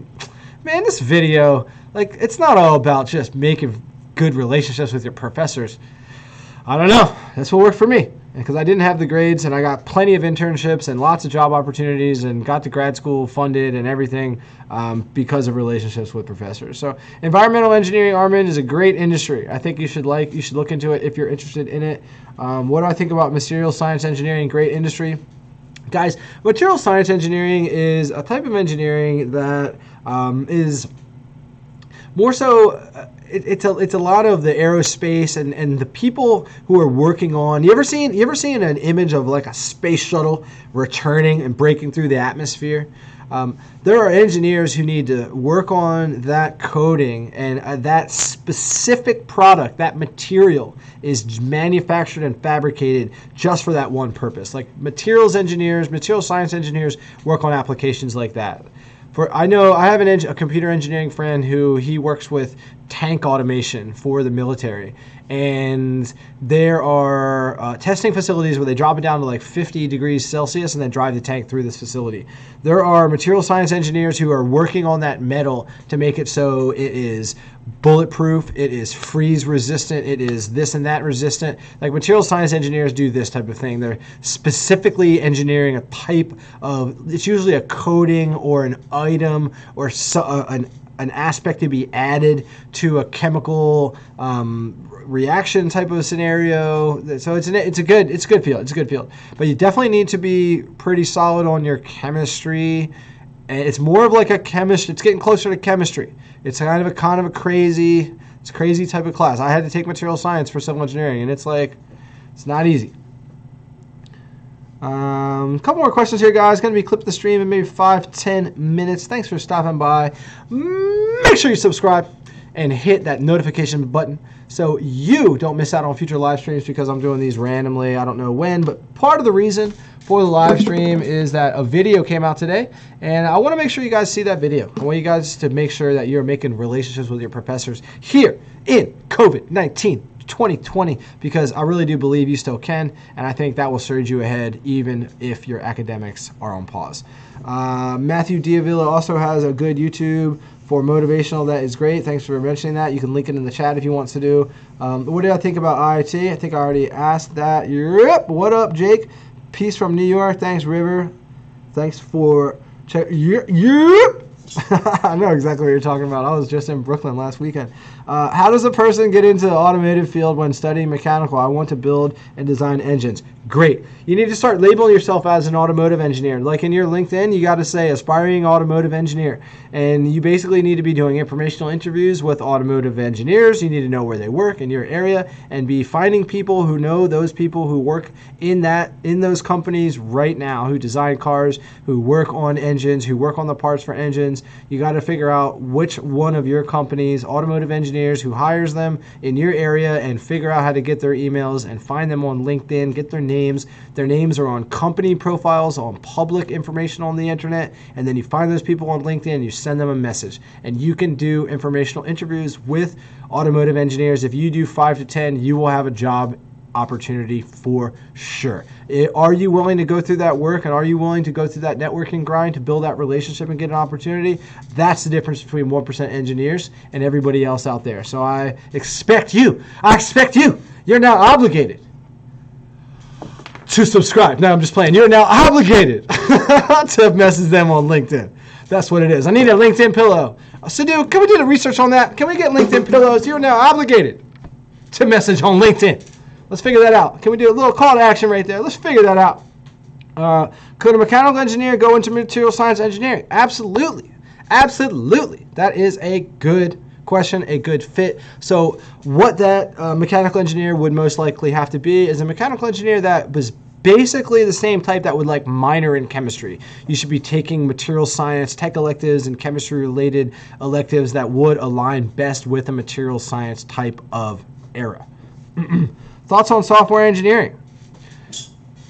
man, this video, like, it's not all about just making good relationships with your professors. I don't know. That's what worked for me, because I didn't have the grades, and I got plenty of internships and lots of job opportunities and got to grad school funded and everything because of relationships with professors. So environmental engineering, Armin, is a great industry. I think you should look into it if you're interested in it. What do I think about material science engineering? Great industry. Guys, material science engineering is a type of engineering that is more so, it's a lot of the aerospace and the people who are working on. You ever seen an image of like a space shuttle returning and breaking through the atmosphere? There are engineers who need to work on that coding, and that specific product, that material, is manufactured and fabricated just for that one purpose. Like, material science engineers work on applications like that. I have a computer engineering friend who he works with tank automation for the military, and there are testing facilities where they drop it down to like 50 degrees Celsius and then drive the tank through this facility. There are material science engineers who are working on that metal to make it so it is bulletproof, it is freeze resistant, it is this and that resistant. Like, material science engineers do this type of thing. They're specifically engineering a type of, it's usually a coating or an item or an aspect to be added to a chemical reaction type of scenario. So it's a good field. But you definitely need to be pretty solid on your chemistry. And it's more of like a chemistry. It's getting closer to chemistry. It's kind of a crazy type of class. I had to take material science for civil engineering, and it's not easy. Couple more questions here, guys. Going to be clip the stream in maybe 5-10 minutes. Thanks for stopping by. Make sure you subscribe and hit that notification button so you don't miss out on future live streams, because I'm doing these randomly. I don't know when, but part of the reason for the live stream is that a video came out today, and I want to make sure you guys see that video. I want you guys to make sure that you're making relationships with your professors here in COVID-19 2020, because I really do believe you still can, and I think that will surge you ahead even if your academics are on pause. Matthew Diavilla also has a good YouTube for motivational that is great. Thanks for mentioning that. You can link it in the chat if you want to do. What do I think about IIT? I think I already asked that. Yep. What up, Jake? Peace from New York. Thanks, River. Thanks for check. Yep. I know exactly what you're talking about. I was just in Brooklyn last weekend. How does a person get into the automotive field when studying mechanical? I want to build and design engines. Great. You need to start labeling yourself as an automotive engineer. Like in your LinkedIn, you got to say aspiring automotive engineer. And you basically need to be doing informational interviews with automotive engineers. You need to know where they work in your area and be finding people who know those people who work in those companies right now, who design cars, who work on engines, who work on the parts for engines. You got to figure out which one of your companies, automotive engineers, who hires them in your area, and figure out how to get their emails and find them on LinkedIn, get their names. Their names are on company profiles, on public information on the internet, and then you find those people on LinkedIn and you send them a message. And you can do informational interviews with automotive engineers. If you do 5 to 10, you will have a job opportunity for sure. Are you willing to go through that work, and are you willing to go through that networking grind to build that relationship and get an opportunity? That's the difference between 1% engineers and everybody else out there. So I expect you, you're now obligated to subscribe. No, I'm just playing. You're now obligated to message them on LinkedIn. That's what it is. I need a LinkedIn pillow. Sadu, can we do the research on that? Can we get LinkedIn pillows? You're now obligated to message on LinkedIn. Let's figure that out. Can we do a little call to action right there? Let's figure that out. Could a mechanical engineer go into material science engineering? Absolutely. Absolutely. That is a good question, a good fit. So what that mechanical engineer would most likely have to be is a mechanical engineer that was basically the same type that would like minor in chemistry. You should be taking material science, tech electives, and chemistry related electives that would align best with a material science type of era. Thoughts on software engineering?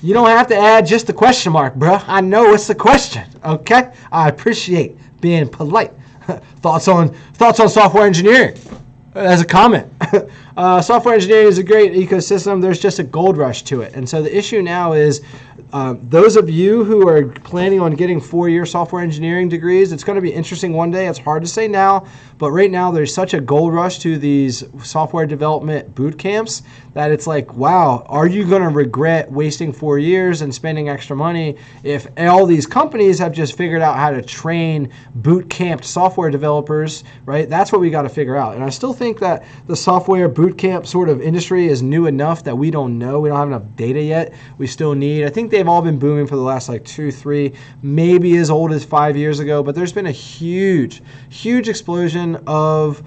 You don't have to add just the question mark, bro. I know it's the question, okay? I appreciate being polite. Thoughts on software engineering as a comment. Software engineering is a great ecosystem. There's just a gold rush to it. And so the issue now is those of you who are planning on getting 4-year software engineering degrees, it's going to be interesting one day. It's hard to say now, but right now there's such a gold rush to these software development boot camps that it's like, wow, are you going to regret wasting 4 years and spending extra money if all these companies have just figured out how to train boot camped software developers, right? That's what we got to figure out. And I still think that the software boot camp sort of industry is new enough that we don't know. We don't have enough data yet. We still need, I think they've all been booming for the last like 2, 3, maybe as old as 5 years ago, but there's been a huge explosion of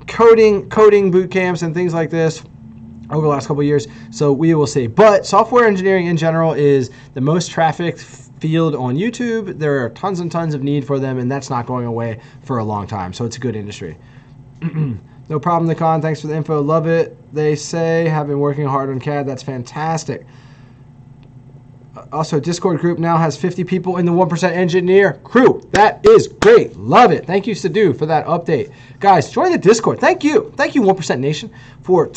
coding boot camps and things like this over the last couple of years. So we will see. But software engineering in general is the most trafficked field on YouTube. There are tons and tons of need for them, and that's not going away for a long time. So it's a good industry. No problem, Nikon. Thanks for the info. Love it. They say, have been working hard on CAD. That's fantastic. Also, Discord group now has 50 people in the 1% engineer crew. That is great. Love it. Thank you, Sadu, for that update. Guys, join the Discord. Thank you. Thank you, 1% Nation, for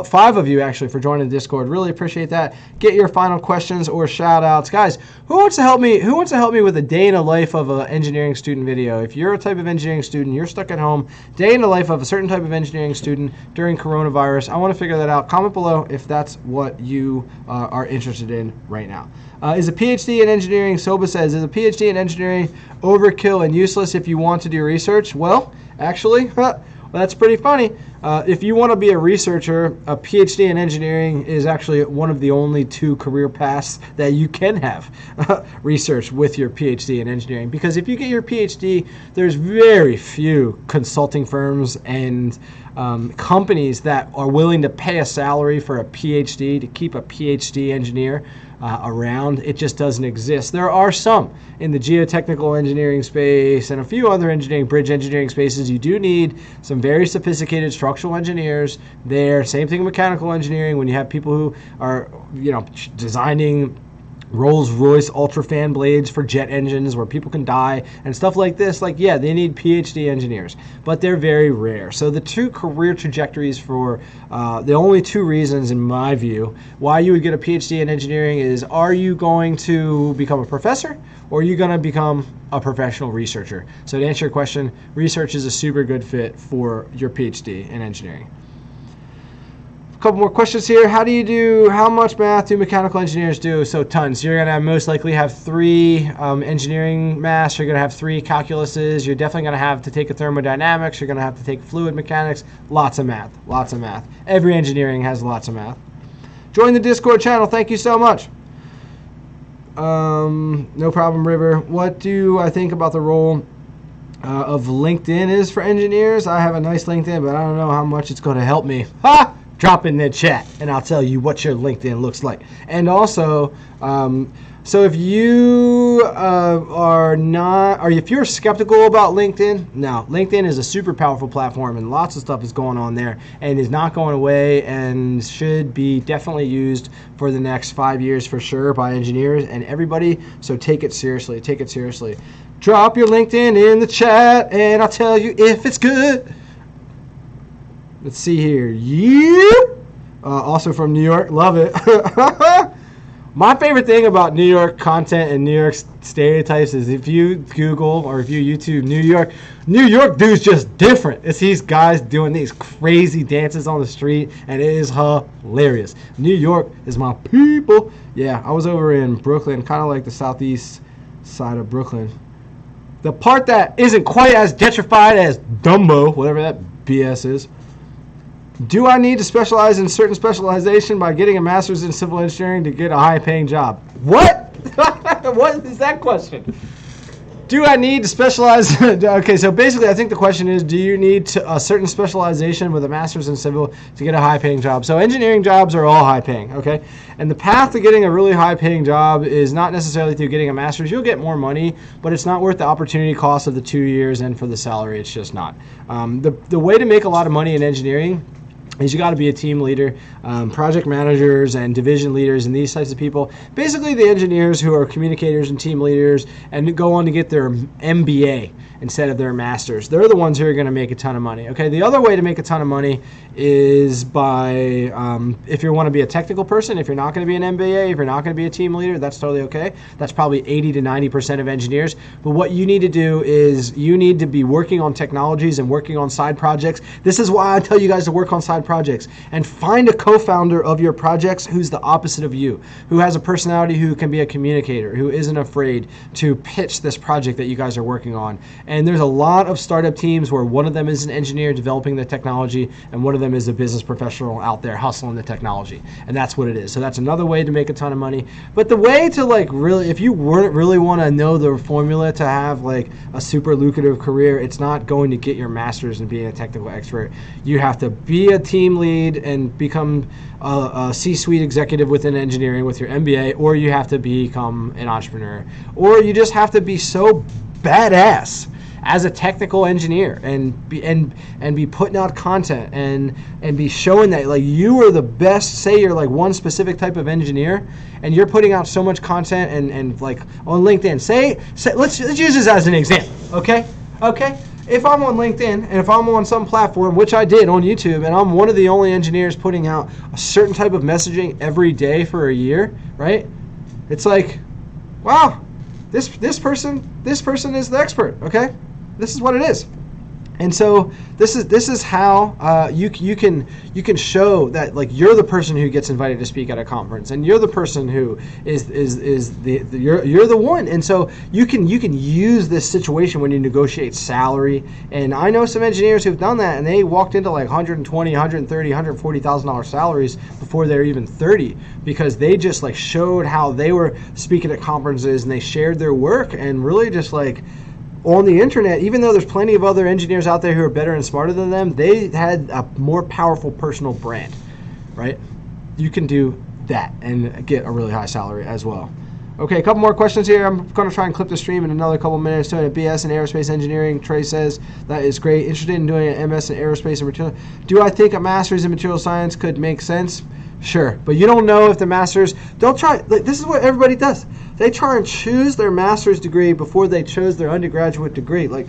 5 of you actually for joining the Discord. Really appreciate that. Get your final questions or shout outs. Guys, who wants to help me with a day in the life of an engineering student video? If you're a type of engineering student, you're stuck at home, day in the life of a certain type of engineering student during coronavirus, I want to figure that out. Comment below if that's what you are interested in right now. Is a PhD in engineering, Soba says, is a PhD in engineering overkill and useless if you want to do research? Well, actually, that's pretty funny. If you want to be a researcher, a PhD in engineering is actually one of the only 2 career paths that you can have research with your PhD in engineering. Because if you get your PhD, there's very few consulting firms and companies that are willing to pay a salary for a PhD to keep a PhD engineer around. It just doesn't exist. There are some in the geotechnical engineering space and a few other bridge engineering spaces. You do need some very sophisticated structural engineers there. Same thing in mechanical engineering when you have people who are, designing Rolls-Royce ultra-fan blades for jet engines where people can die and stuff like this. Like, yeah, they need PhD engineers, but they're very rare. So the 2 career trajectories for the only 2 reasons, in my view, why you would get a PhD in engineering is, are you going to become a professor or are you going to become a professional researcher? So to answer your question, research is a super good fit for your PhD in engineering. Couple more questions here. How much math do mechanical engineers do? So tons. You're going to most likely have 3 engineering maths. You're going to have 3 calculuses. You're definitely going to have to take a thermodynamics. You're going to have to take fluid mechanics. Lots of math. Lots of math. Every engineering has lots of math. Join the Discord channel. Thank you so much. No problem, River. What do I think about the role of LinkedIn is for engineers? I have a nice LinkedIn, but I don't know how much it's going to help me. Ha! Drop in the chat and I'll tell you what your LinkedIn looks like. And also, so if you if you're skeptical about LinkedIn, no, LinkedIn is a super powerful platform and lots of stuff is going on there and is not going away and should be definitely used for the next 5 years for sure by engineers and everybody. So take it seriously. Take it seriously. Drop your LinkedIn in the chat and I'll tell you if it's good. Let's see here. Yeah. Also from New York. Love it. My favorite thing about New York content and New York stereotypes is if you Google or if you YouTube New York dude's just different. It's these guys doing these crazy dances on the street, and it is hilarious. New York is my people. Yeah, I was over in Brooklyn, kind of like the southeast side of Brooklyn. The part that isn't quite as gentrified as Dumbo, whatever that BS is. Do I need to specialize in certain specialization by getting a master's in civil engineering to get a high-paying job? What? What is that question? Do I need to specialize? Okay, so basically I think the question is, do you need a certain specialization with a master's in civil to get a high-paying job? So engineering jobs are all high-paying, okay? And the path to getting a really high-paying job is not necessarily through getting a master's. You'll get more money, but it's not worth the opportunity cost of the 2 years and for the salary. It's just not. The way to make a lot of money in engineering is you got to be a team leader, project managers and division leaders and these types of people. Basically the engineers who are communicators and team leaders and go on to get their MBA instead of their master's. They're the ones who are going to make a ton of money. Okay, the other way to make a ton of money is by, if you want to be a technical person, if you're not going to be an MBA, if you're not going to be a team leader, that's totally okay. That's probably 80 to 90% of engineers. But what you need to do is you need to be working on technologies and working on side projects. This is why I tell you guys to work on side projects and find a co-founder of your projects who's the opposite of you, who has a personality, who can be a communicator, who isn't afraid to pitch this project that you guys are working on. And there's a lot of startup teams where one of them is an engineer developing the technology and one of them is a business professional out there hustling the technology. And that's what it is. So that's another way to make a ton of money. But the way to like really, if you really want to know the formula to have like a super lucrative career, it's not going to get your master's and being a technical expert. You have to be a team lead and become a C-suite executive within engineering with your MBA, or you have to become an entrepreneur, or you just have to be so badass as a technical engineer and be putting out content and be showing that like you are the best. Say you're like one specific type of engineer and you're putting out so much content and like on LinkedIn. Say let's use this as an example. Okay. If I'm on LinkedIn and if I'm on some platform, which I did on YouTube, and I'm one of the only engineers putting out a certain type of messaging every day for a year, right? It's like, wow, this person is the expert. Okay. This is what it is. And so this is how you can show that like you're the person who gets invited to speak at a conference, and you're the person who is you're the one. And so you can use this situation when you negotiate salary. And I know some engineers who've done that, and they walked into like 120, 130, $140,000 salaries before they're even 30, because they just like showed how they were speaking at conferences and they shared their work and really just like. On the internet, even though there's plenty of other engineers out there who are better and smarter than them, they had a more powerful personal brand, right? You can do that and get a really high salary as well. Okay, a couple more questions here. I'm going to try and clip the stream in another couple minutes. Doing a BS in aerospace engineering. Trey says that is great. Interested in doing an MS in aerospace and material. Do I think a master's in material science could make sense? Sure, but you don't know if the master's, don't try, like, this is what everybody does. They try and choose their master's degree before they chose their undergraduate degree. Like,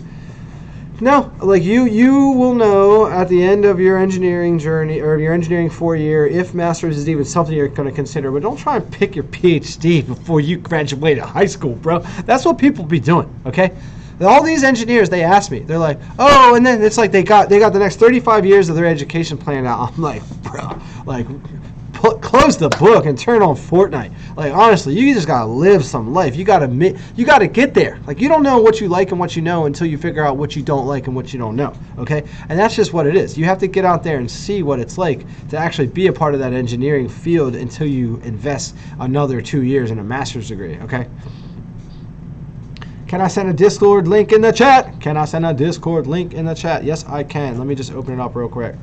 no, like you will know at the end of your engineering journey or your engineering 4-year if master's is even something you're going to consider. But don't try and pick your PhD before you graduate high school, bro. That's what people be doing, okay? All these engineers, they ask me, they're like, oh, and then it's like they got the next 35 years of their education planned out. I'm like, bro, like, close the book and turn on Fortnite. Like, honestly, you just gotta live some life. You gotta get there. Like, you don't know what you like and what you know until you figure out what you don't like and what you don't know. Okay, and that's just what it is. You have to get out there and see what it's like to actually be a part of that engineering field until you invest another 2 years in a master's degree. Okay. Can I send a Discord link in the chat? Can I send a Discord link in the chat? Yes, I can. Let me just open it up real quick.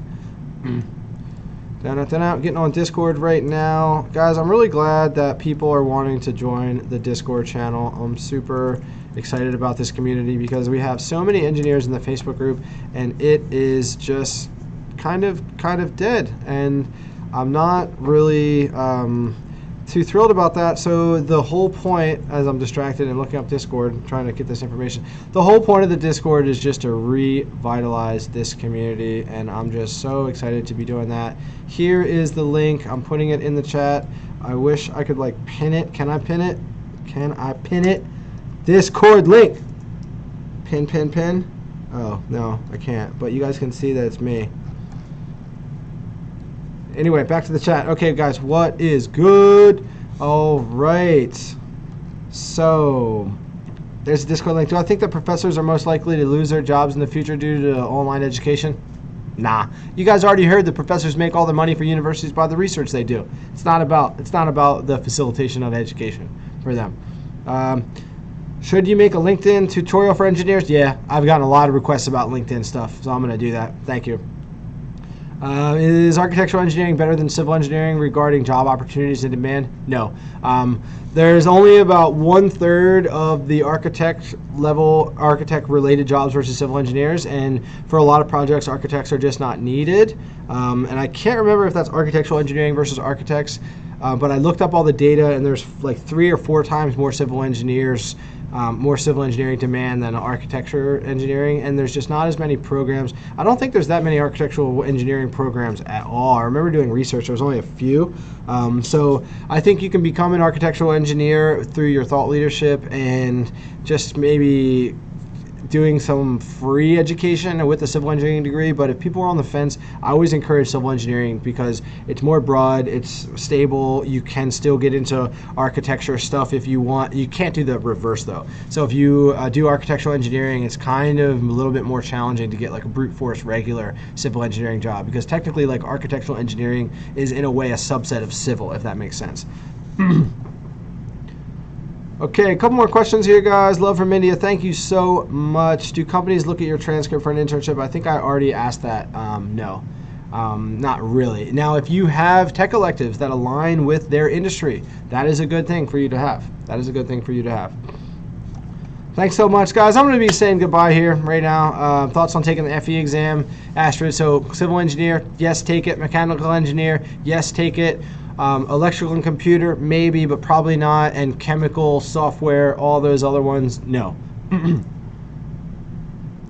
Getting on Discord right now. Guys, I'm really glad that people are wanting to join the Discord channel. I'm super excited about this community because we have so many engineers in the Facebook group, and it is just kind of dead. And I'm not really too thrilled about that. So the whole point, as I'm distracted and looking up Discord, trying to get this information, the whole point of the Discord is just to revitalize this community, and I'm just so excited to be doing that. Here is the link. I'm putting it in the chat. I wish I could like pin it. Can I pin it? Can I pin it? Discord link. Pin. Oh, no, I can't. But you guys can see that it's me. Anyway, back to the chat. Okay, guys, what is good? All right. So, there's a Discord link. Do I think that professors are most likely to lose their jobs in the future due to online education? Nah. You guys already heard the professors make all their money for universities by the research they do. It's not about the facilitation of education for them. Should you make a LinkedIn tutorial for engineers? Yeah, I've gotten a lot of requests about LinkedIn stuff, so I'm going to do that. Thank you. Is architectural engineering better than civil engineering regarding job opportunities and demand? No. There's only about 1/3 of the architect-related jobs versus civil engineers, and for a lot of projects, architects are just not needed. And I can't remember if that's architectural engineering versus architects, but I looked up all the data, and there's like 3 or 4 times more civil engineering demand than architecture engineering, and there's just not as many programs. I don't think there's that many architectural engineering programs at all. I remember doing research, there was only a few. So I think you can become an architectural engineer through your thought leadership and just maybe doing some free education with a civil engineering degree. But if people are on the fence, I always encourage civil engineering because it's more broad, it's stable, you can still get into architecture stuff if you want. You can't do the reverse though. So if you do architectural engineering, it's kind of a little bit more challenging to get like a brute force regular civil engineering job, because technically like architectural engineering is in a way a subset of civil, if that makes sense. Okay, a couple more questions here, guys. Love from India. Thank you so much. Do companies look at your transcript for an internship? I think I already asked that. No, not really. Now, if you have tech electives that align with their industry, that is a good thing for you to have. That is a good thing for you to have. Thanks so much, guys. I'm going to be saying goodbye here right now. Thoughts on taking the FE exam? Asterisk. So, civil engineer, yes, take it. Mechanical engineer, yes, take it. Electrical and computer, maybe, but probably not. And chemical, software, all those other ones, no.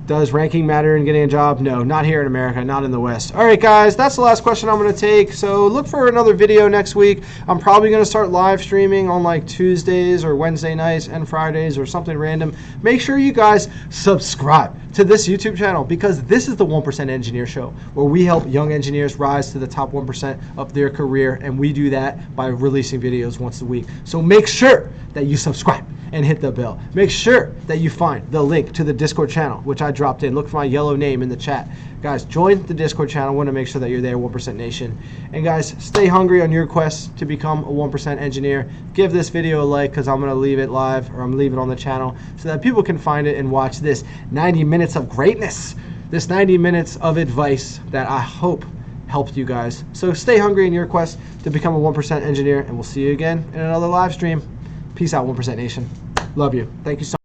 Does ranking matter in getting a job? No, not here in America, not in the West. All right, guys, that's the last question I'm going to take. So look for another video next week. I'm probably going to start live streaming on like Tuesdays or Wednesday nights and Fridays or something random. Make sure you guys subscribe to this YouTube channel, because this is the 1% Engineer Show, where we help young engineers rise to the top 1% of their career, and we do that by releasing videos once a week. So make sure that you subscribe and hit the bell. Make sure that you find the link to the Discord channel, which I dropped in. Look for my yellow name in the chat. Guys, join the Discord channel. I want to make sure that you're there, 1% Nation. And guys, stay hungry on your quest to become a 1% engineer. Give this video a like, because I'm going to leave it live, or I'm going to leave it on the channel, so that people can find it and watch this 90 minutes of greatness, this 90 minutes of advice that I hope helped you guys. So stay hungry in your quest to become a 1% engineer, and we'll see you again in another live stream. Peace out, 1% Nation. Love you. Thank you so much.